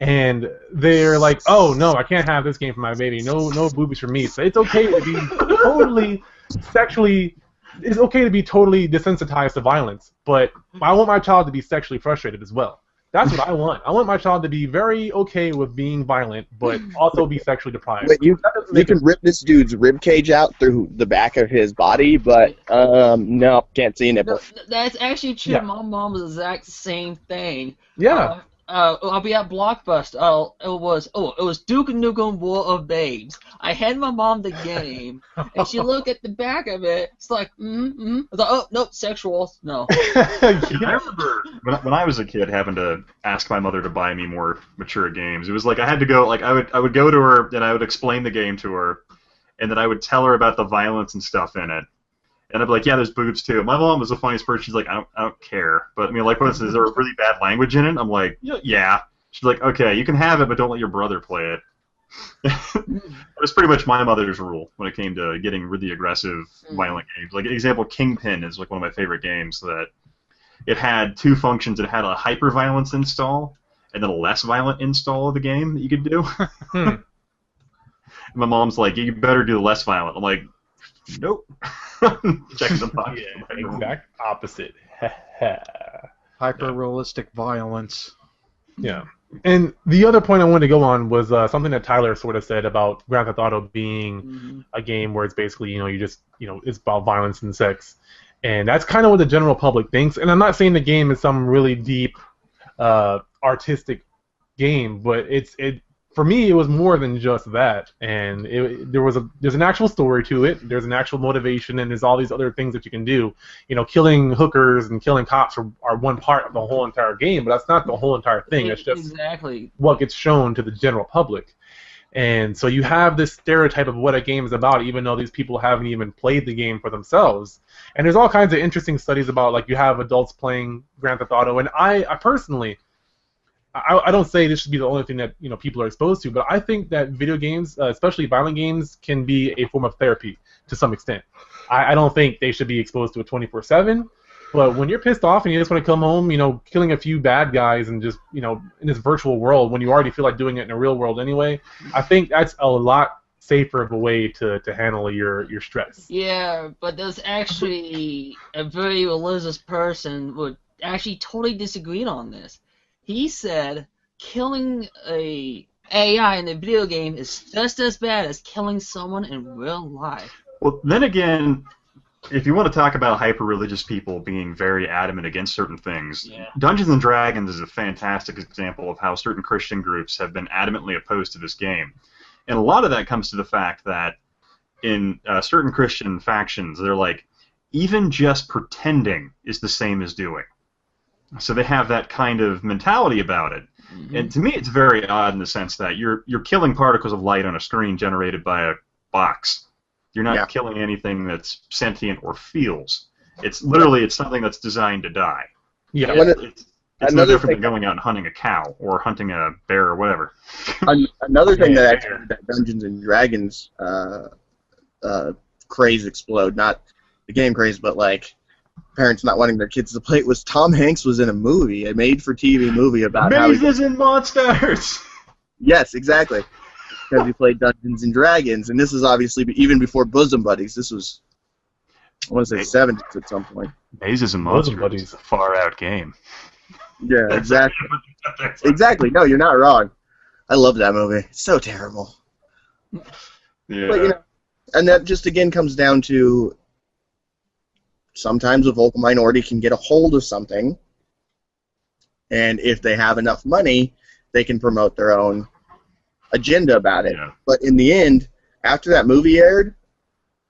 and they're like, oh no, I can't have this game for my baby. No boobies for me. So it's okay to be totally sexually. It's okay to be totally desensitized to violence, but I want my child to be sexually frustrated as well. That's what I want. I want my child to be very okay with being violent, but also be sexually deprived. Wait, you can rip this dude's rib cage out through the back of his body, but no, can't see a nipple. No, that's actually true. Yeah. My mom was the exact same thing. Yeah. I'll be at Blockbuster. It was Duke Nukem War of Babes. I had my mom the game, and she looked at the back of it. It's like, I was like, oh, nope, sexual, no. I remember when I was a kid having to ask my mother to buy me more mature games. It was like I had to go, like I would go to her and I would explain the game to her, and then I would tell her about the violence and stuff in it. And I'd be like, yeah, there's boobs too. My mom was the funniest person. She's like, I don't care. But I mean, like, is there really bad language in it? I'm like, yeah. She's like, okay, you can have it, but don't let your brother play it. It was pretty much my mother's rule when it came to getting really aggressive, violent games. Like, example, Kingpin is like one of my favorite games. That it had two functions. It had a hyper violence install and then a less violent install of the game that you could do. And my mom's like, you better do the less violent. I'm like, nope. Checking the box. Yeah, exact opposite. Hyper-realistic violence. Yeah. And the other point I wanted to go on was something that Tyler sort of said about Grand Theft Auto being a game where it's basically, it's about violence and sex. And that's kind of what the general public thinks. And I'm not saying the game is some really deep, artistic game, but for me, it was more than just that, and there's an actual story to it. There's an actual motivation, and there's all these other things that you can do. Killing hookers and killing cops are one part of the whole entire game, but that's not the whole entire thing. It's just what gets shown to the general public. And so you have this stereotype of what a game is about, even though these people haven't even played the game for themselves. And there's all kinds of interesting studies about, like, you have adults playing Grand Theft Auto, and I personally, I don't say this should be the only thing that people are exposed to, but I think that video games, especially violent games, can be a form of therapy to some extent. I don't think they should be exposed to it 24/7, but when you're pissed off and you just want to come home, killing a few bad guys and just in this virtual world when you already feel like doing it in the real world anyway, I think that's a lot safer of a way to handle your stress. Yeah, but there's actually a very religious person would actually totally disagree on this. He said killing a AI in a video game is just as bad as killing someone in real life. Well, then again, if you want to talk about hyper-religious people being very adamant against certain things, Dungeons & Dragons is a fantastic example of how certain Christian groups have been adamantly opposed to this game. And a lot of that comes to the fact that in certain Christian factions, they're like, even just pretending is the same as doing. So they have that kind of mentality about it. And to me, it's very odd in the sense that you're killing particles of light on a screen generated by a box. You're not killing anything that's sentient or feels. It's literally it's something that's designed to die. Yeah. It's no different than going out and hunting a cow or hunting a bear or whatever. Another thing that actually that Dungeons and Dragons craze explode, not the game craze, but like parents not wanting their kids to play it was Tom Hanks was in a movie, a made-for-TV movie about how Mazes and Monsters! Yes, exactly. Because he played Dungeons and Dragons, and this is obviously even before Bosom Buddies. This was, I want to say, 70s at some point. Mazes and Monsters Buddies. is a far-out game. Yeah, exactly. Exactly. No, you're not wrong. I love that movie. It's so terrible. Yeah. But, and that just, again, comes down to sometimes a vocal minority can get a hold of something, and if they have enough money, they can promote their own agenda about it. Yeah. But in the end, after that movie aired,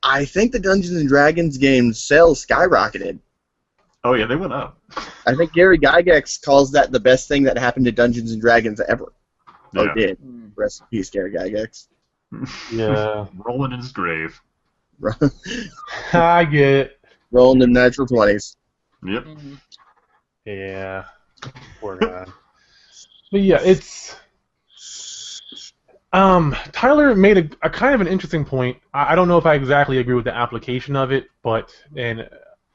I think the Dungeons and Dragons game sales skyrocketed. Oh, yeah, they went up. I think Gary Gygax calls that the best thing that happened to Dungeons and Dragons ever. Yeah. Oh, did. Rest in peace, Gary Gygax. Yeah. Rolling in his grave. I get it. Rolling in natural 20s. Yep. Yeah. Poor guy. But yeah, it's... Tyler made a kind of an interesting point. I don't know if I exactly agree with the application of it, but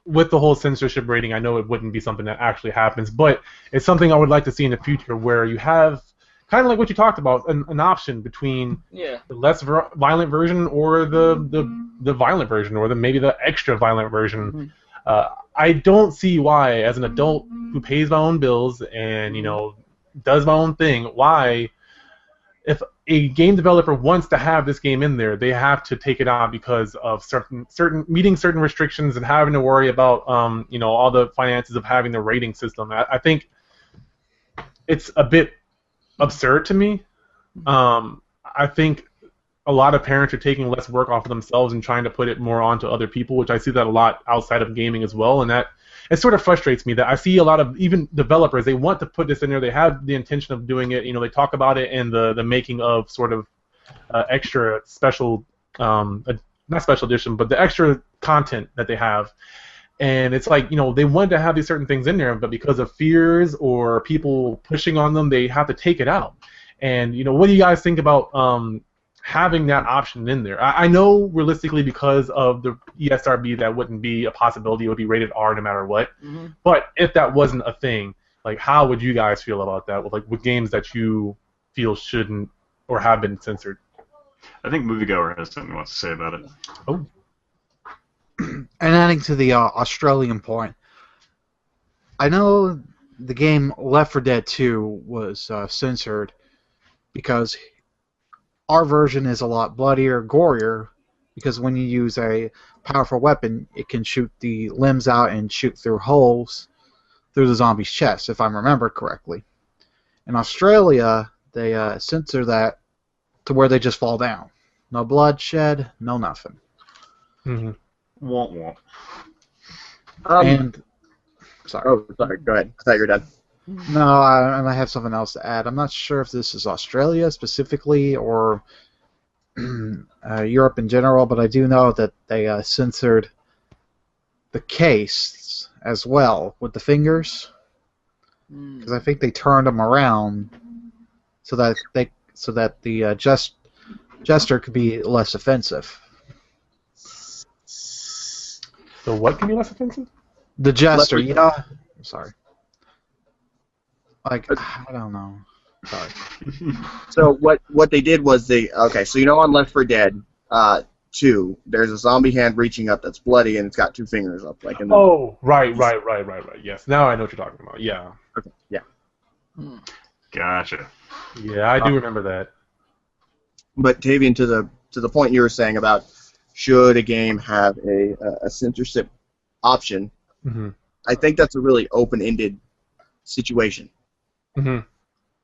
with the whole censorship rating, I know it wouldn't be something that actually happens, but it's something I would like to see in the future where you have kind of like what you talked about, an option between the less violent version or the violent version, or maybe the extra violent version. I don't see why, as an adult who pays my own bills and does my own thing, why, if a game developer wants to have this game in there, they have to take it out because of certain meeting certain restrictions and having to worry about all the finances of having the rating system. I think it's a bit absurd to me. I think a lot of parents are taking less work off of themselves and trying to put it more onto other people, which I see that a lot outside of gaming as well, and that it sort of frustrates me that I see a lot of even developers, they want to put this in there, they have the intention of doing it, they talk about it in the making of sort of extra special, not special edition, but the extra content that they have. And it's like, they want to have these certain things in there, but because of fears or people pushing on them, they have to take it out. And, what do you guys think about having that option in there? I know realistically because of the ESRB that wouldn't be a possibility. It would be rated R no matter what. But if that wasn't a thing, like, how would you guys feel about that with games that you feel shouldn't or have been censored? I think Moviegoer has something he wants to say about it. Oh. And adding to the Australian point, I know the game Left 4 Dead 2 was censored because our version is a lot bloodier, gorier, because when you use a powerful weapon, it can shoot the limbs out and shoot through holes through the zombie's chest, if I remember correctly. In Australia, they censor that to where they just fall down. No bloodshed, no nothing. Womp womp. And sorry. Oh, sorry. Go ahead. I thought you were done. No, I have something else to add. I'm not sure if this is Australia specifically or Europe in general, but I do know that they censored the case as well with the fingers, because I think they turned them around so that the gesture could be less offensive. So what can be less offensive? The gesture, I'm sorry. Like, I don't know. Sorry. So what they did was so on Left 4 Dead 2, there's a zombie hand reaching up that's bloody and it's got two fingers up. Right. Yes, now I know what you're talking about. Yeah. Okay. Yeah. Gotcha. Yeah, I do remember that. But Tavian, to the point you were saying about should a game have a censorship option, I think that's a really open-ended situation.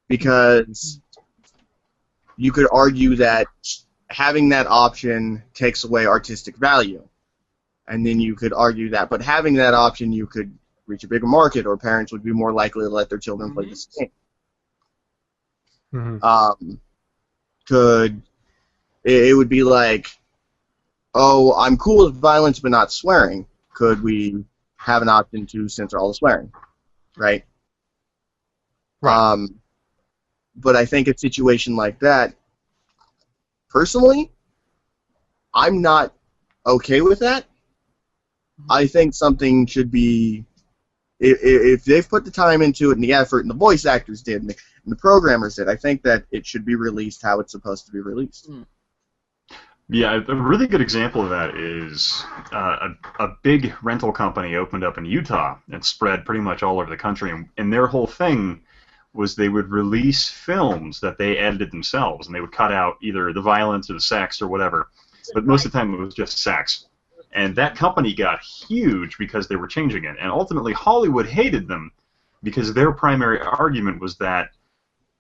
Because you could argue that having that option takes away artistic value. And then you could argue that, but having that option, you could reach a bigger market, or parents would be more likely to let their children play this game. It would be like, oh, I'm cool with violence but not swearing. Could we have an option to censor all the swearing? Right? But I think a situation like that, personally, I'm not okay with that, I think something should be, if they've put the time into it and the effort, and the voice actors did, and the programmers did, I think that it should be released how it's supposed to be released. Yeah, a really good example of that is a big rental company opened up in Utah and spread pretty much all over the country, and their whole thing was they would release films that they edited themselves, and they would cut out either the violence or the sex or whatever, but most of the time it was just sex. And that company got huge because they were changing it, and ultimately Hollywood hated them because their primary argument was that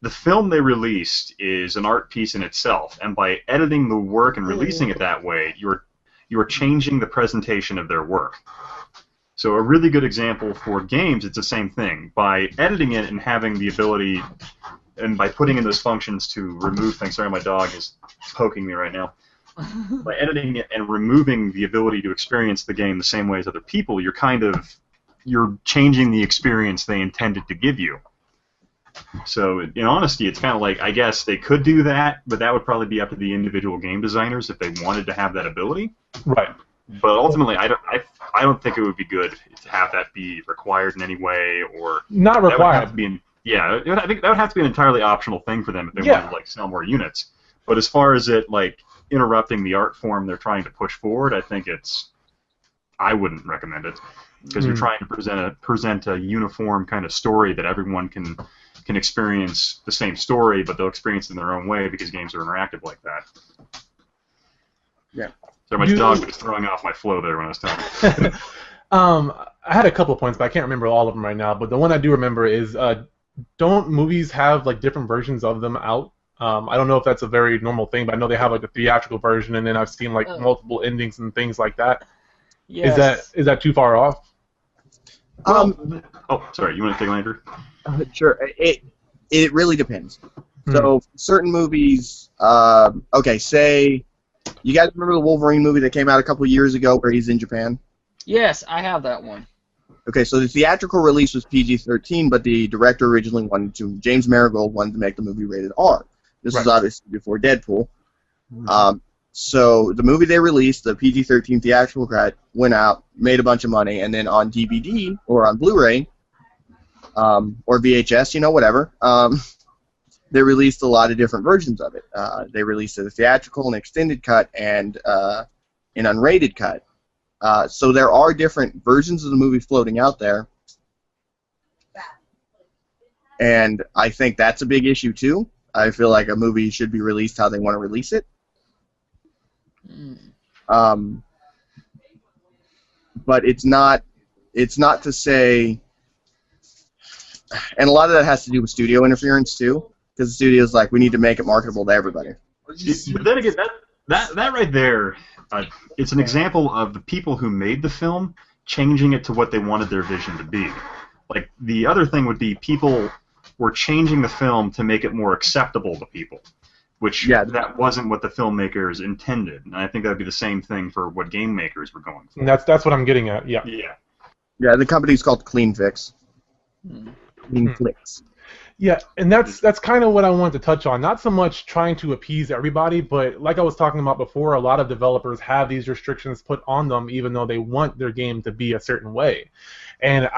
the film they released is an art piece in itself, and by editing the work and releasing it that way, you're changing the presentation of their work. So a really good example for games, it's the same thing. By editing it and having the ability, and by putting in those functions to remove things. Sorry, my dog is poking me right now. By editing it and removing the ability to experience the game the same way as other people, you're changing the experience they intended to give you. So, in honesty, it's kind of like, I guess they could do that, but that would probably be up to the individual game designers if they wanted to have that ability. Right. But ultimately, I don't think it would be good to have that be required in any way, or not required. That would have to be I think that would have to be an entirely optional thing for them if they wanted to sell more units. But as far as it interrupting the art form they're trying to push forward, I wouldn't recommend it, because you're trying to present a uniform kind of story that everyone can experience the same story, but they'll experience it in their own way because games are interactive like that. Yeah. So my dog was throwing off my flow there when I was talking. I had a couple of points, but I can't remember all of them right now. But the one I do remember is, don't movies have different versions of them out? I don't know if that's a very normal thing, but I know they have a theatrical version, and then I've seen multiple endings and things like that. Yes. Is that too far off? Sorry, you want to take it, Andrew? Sure. It really depends. So certain movies, say, you guys remember the Wolverine movie that came out a couple years ago where he's in Japan? Yes, I have that one. Okay, so the theatrical release was PG-13, but the director originally James Marigold wanted to make the movie rated R. This was obviously before Deadpool. So the movie they released, the PG-13 theatrical cut, went out, made a bunch of money, and then on DVD or on Blu-ray or VHS, whatever, they released a lot of different versions of it. They released a theatrical, an extended cut, and an unrated cut. So there are different versions of the movie floating out there. And I think that's a big issue, too. I feel like a movie should be released how they want to release it. But it's not to say, and a lot of that has to do with studio interference, too. Because the studio's like, we need to make it marketable to everybody. But then again, that right there, it's an example of the people who made the film changing it to what they wanted their vision to be. Like, the other thing would be people were changing the film to make it more acceptable to people, which that wasn't what the filmmakers intended. And I think that would be the same thing for what game makers were going for. And that's what I'm getting at, yeah. Yeah, the company's called Clean Fix. Clean Flix. Yeah, and that's kind of what I wanted to touch on. Not so much trying to appease everybody, but like I was talking about before, a lot of developers have these restrictions put on them even though they want their game to be a certain way. And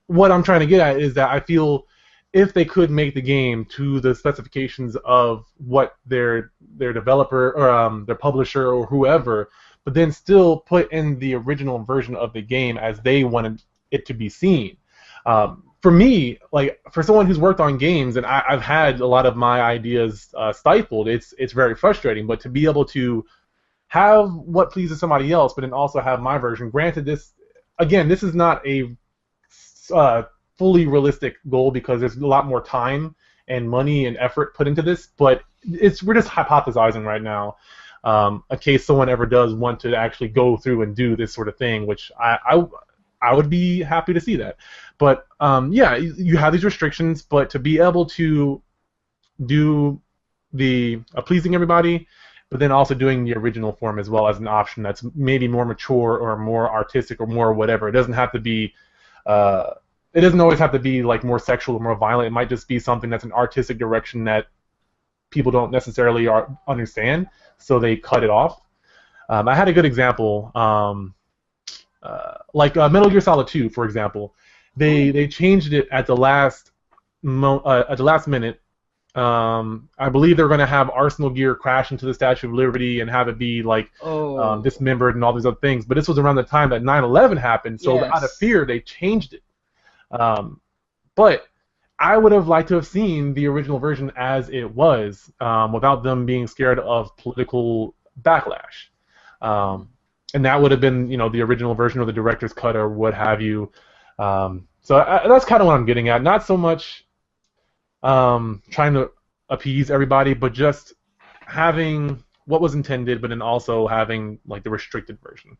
what I'm trying to get at is that I feel if they could make the game to the specifications of what their developer or their publisher or whoever, but then still put in the original version of the game as they wanted it to be seen. For me, for someone who's worked on games, and I've had a lot of my ideas stifled, it's very frustrating. But to be able to have what pleases somebody else, but then also have my version. Granted, this is not a fully realistic goal because there's a lot more time and money and effort put into this. But we're just hypothesizing right now, in case someone ever does want to actually go through and do this sort of thing, which I would be happy to see that. But, you have these restrictions, but to be able to do the pleasing everybody, but then also doing the original form as well as an option that's maybe more mature or more artistic or more whatever. It doesn't have to be, it doesn't always have to be more sexual or more violent. It might just be something that's an artistic direction that people don't necessarily understand, so they cut it off. I had a good example. like Metal Gear Solid 2, for example. They changed it at the last minute. I believe they're going to have Arsenal gear crash into the Statue of Liberty and have it be like dismembered and all these other things. But this was around the time that 9/11 happened, so out of fear they changed it. But I would have liked to have seen the original version as it was, without them being scared of political backlash. And that would have been, the original version or the director's cut or what have you. So that's kind of what I'm getting at. Not so much trying to appease everybody, but just having what was intended, but then also having like the restricted version.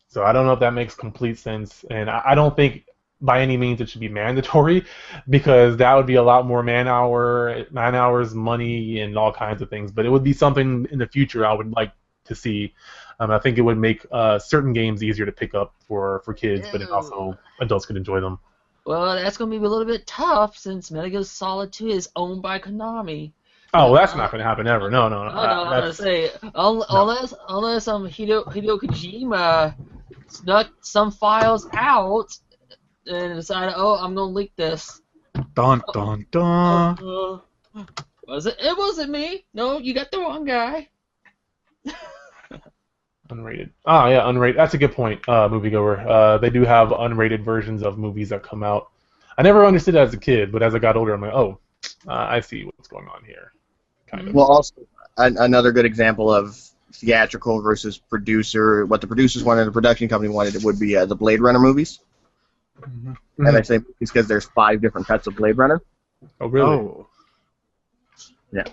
So I don't know if that makes complete sense, and I don't think by any means it should be mandatory, because that would be a lot more man hours, money, and all kinds of things. But it would be something in the future I would like to see. I think it would make certain games easier to pick up for kids, but then also adults could enjoy them. Well, that's going to be a little bit tough since Metal Gear Solid 2 is owned by Konami. Oh, that's not going to happen ever. No. Unless Hideo Kojima snuck some files out and decided, I'm going to leak this. Dun, dun, dun. It wasn't me. No, you got the wrong guy. Unrated. Oh, yeah, unrated. That's a good point, moviegoer. They do have unrated versions of movies that come out. I never understood that as a kid, but as I got older, I'm like, I see what's going on here. Kind of. Well, also, another good example of theatrical versus producer, what the producers wanted and the production company wanted, it would be the Blade Runner movies. Mm-hmm. And I say it's because there's 5 different cuts of Blade Runner. Oh, really? Oh. Yeah.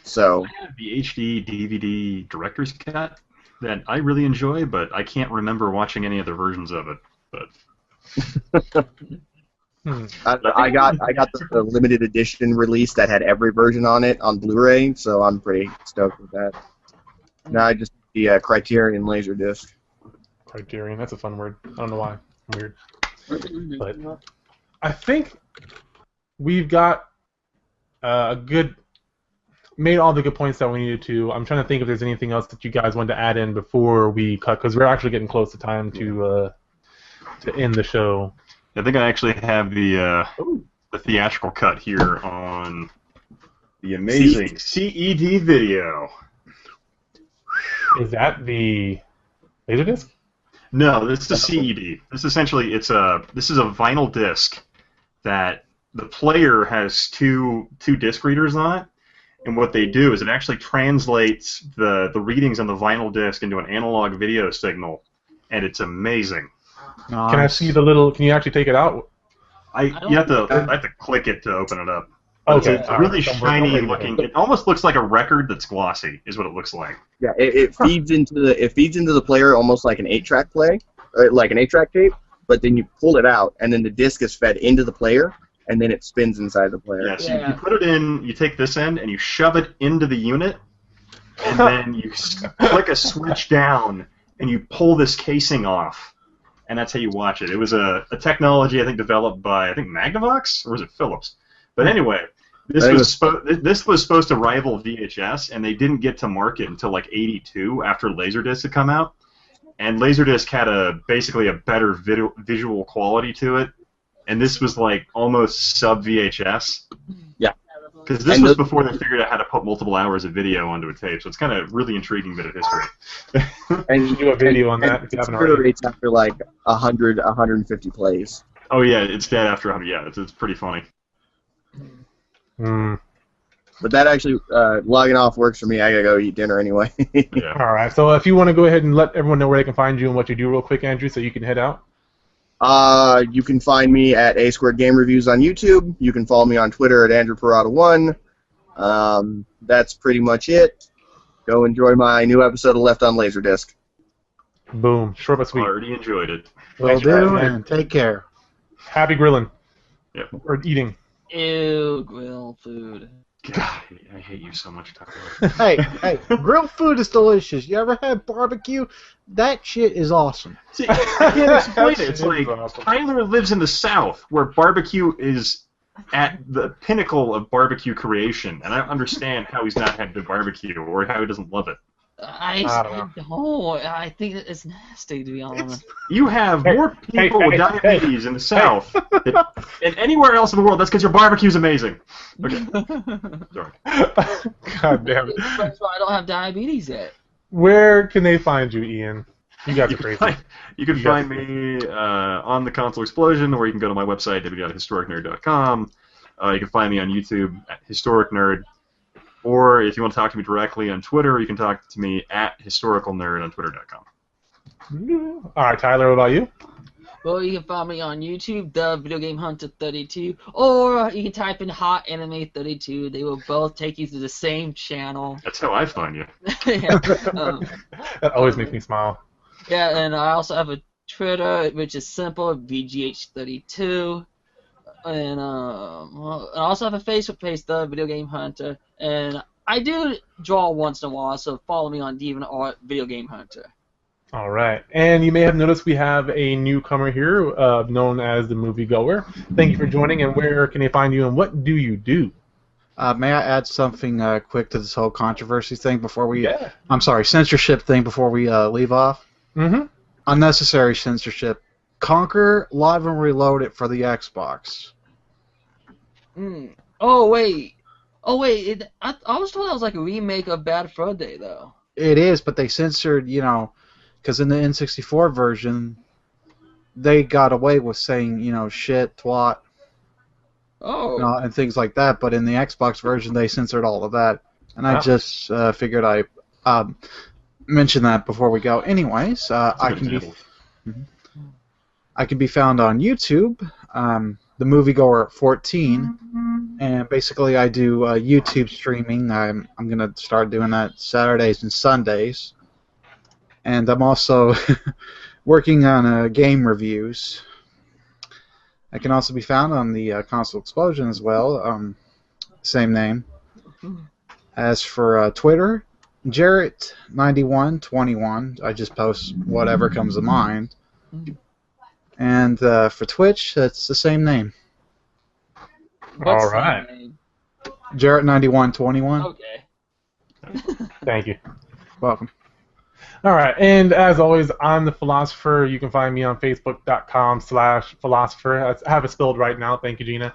So I have the HD DVD director's cut that I really enjoy, but I can't remember watching any other versions of it. But I got the limited edition release that had every version on it on Blu-ray, so I'm pretty stoked with that. Now I just the Criterion Laserdisc. Criterion, that's a fun word. I don't know why. Weird. But I think we've got made all the good points that we needed to. I'm trying to think if there's anything else that you guys wanted to add in before we cut, because we're actually getting close to time to end the show. I think I actually have the theatrical cut here on the amazing CED video. Is that the Laserdisc? No, this is the CED. This essentially this is a vinyl disc that the player has two disc readers on it. And what they do is it actually translates the readings on the vinyl disc into an analog video signal, and it's amazing. Nice. Can I see the little? Can you actually take it out? I have to click it to open it up. Okay, it's really shiny looking. It almost looks like a record that's glossy, is what it looks like. Yeah, it feeds into the player almost like an 8-track play, like an 8-track tape. But then you pull it out, and then the disc is fed into the player. And then it spins inside the player. Yeah, so you put it in, you take this end, and you shove it into the unit, and then you click a switch down, and you pull this casing off, and that's how you watch it. It was a technology, I think, developed by, Magnavox, or was it Philips? But anyway, this was supposed to rival VHS, and they didn't get to market until, like, 82, after Laserdisc had come out. And Laserdisc had basically a better visual quality to it. And this was like almost sub VHS. Yeah. Because this was before they figured out how to put multiple hours of video onto a tape, so it's kind of really intriguing bit of history. And you do a video on that if you haven't already. It's after like 100, 150 plays. Oh yeah, it's dead after 100. Yeah, it's pretty funny. But that actually, logging off works for me. I gotta go eat dinner anyway. Yeah. All right. So if you want to go ahead and let everyone know where they can find you and what you do, real quick, Andrew, so you can head out. You can find me at A Squared Game Reviews on YouTube. You can follow me on Twitter at AndrewParada1. That's pretty much it. Go enjoy my new episode of Left on Laserdisc. Boom. Short but sweet. Already enjoyed it. Will do, and take care. Happy grilling. Yep. Or eating. Ew, grill food. God, I hate you so much, Tyler. Hey, grilled food is delicious. You ever had barbecue? That shit is awesome. See, I can't explain it. It's like Tyler lives in the South, where barbecue is at the pinnacle of barbecue creation, and I don't understand how he's not had good barbecue or how he doesn't love it. I don't know. I think it's nasty, to be honest. You have more people with diabetes in the South than anywhere else in the world. That's because your barbecue's amazing. Okay. Sorry. God damn it. That's why I don't have diabetes yet. Where can they find you, Ian? You guys are crazy. You can find me on the Console Xplosion, or you can go to my website, www.historicnerd.com. You can find me on YouTube at Historic Nerd. Or if you want to talk to me directly on Twitter, you can talk to me at historicalnerd on twitter.com. All right, Tyler, what about you? Well, you can find me on YouTube, the Video Game Hunter 32, or you can type in Hot Anime 32. They will both take you to the same channel. That's how I find you. Yeah, that always makes me smile. Yeah, and I also have a Twitter, which is simple, VGH32. And I also have a Facebook page, The Video Game Hunter, and I do draw once in a while, so follow me on DeviantArt Video Game Hunter. All right, and you may have noticed we have a newcomer here, known as the Moviegoer. Thank you for joining, and where can they find you, and what do you do? May I add something quick to this whole controversy thing before we... Yeah. I'm sorry, censorship thing before we leave off? Mm-hmm. Unnecessary censorship. Conquer Live and Reloaded for the Xbox. Oh wait! I was told that was like a remake of Bad Fur Day, though. It is, but they censored, because in the N64 version, they got away with saying, shit, twat, and things like that. But in the Xbox version, they censored all of that, and I just figured I mention that before we go. Anyways, I can be found on YouTube. The Moviegoer 14, and basically I do YouTube streaming. I'm gonna start doing that Saturdays and Sundays, and I'm also working on game reviews. I can also be found on the Console Xplosion as well, same name. As for Twitter, Jarrett9121. I just post whatever comes to mind. And for Twitch, that's the same name. All right. Jarrett9121. Okay. Thank you. Welcome. All right, and as always, I'm the Philosopher. You can find me on Facebook.com/Philosopher. I have it spelled right now. Thank you, Gina.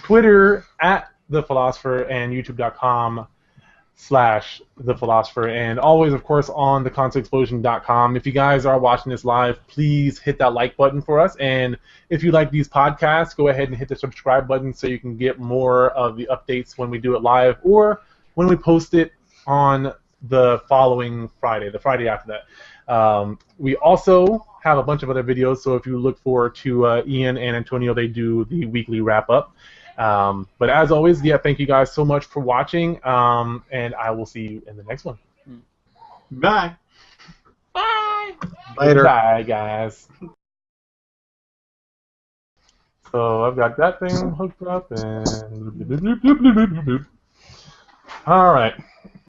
Twitter at the Philosopher, and YouTube.com/The Philosopher, and always, of course, on the ConsoleXplosion.com. If you guys are watching this live, please hit that like button for us, and if you like these podcasts, go ahead and hit the subscribe button so you can get more of the updates when we do it live or when we post it on the following Friday, the Friday after that. We also have a bunch of other videos, so if you look forward to Ian and Antonio, they do the weekly wrap-up. But as always, thank you guys so much for watching, and I will see you in the next one. Bye. Bye. Later. Bye, guys. So I've got that thing hooked up, and all right.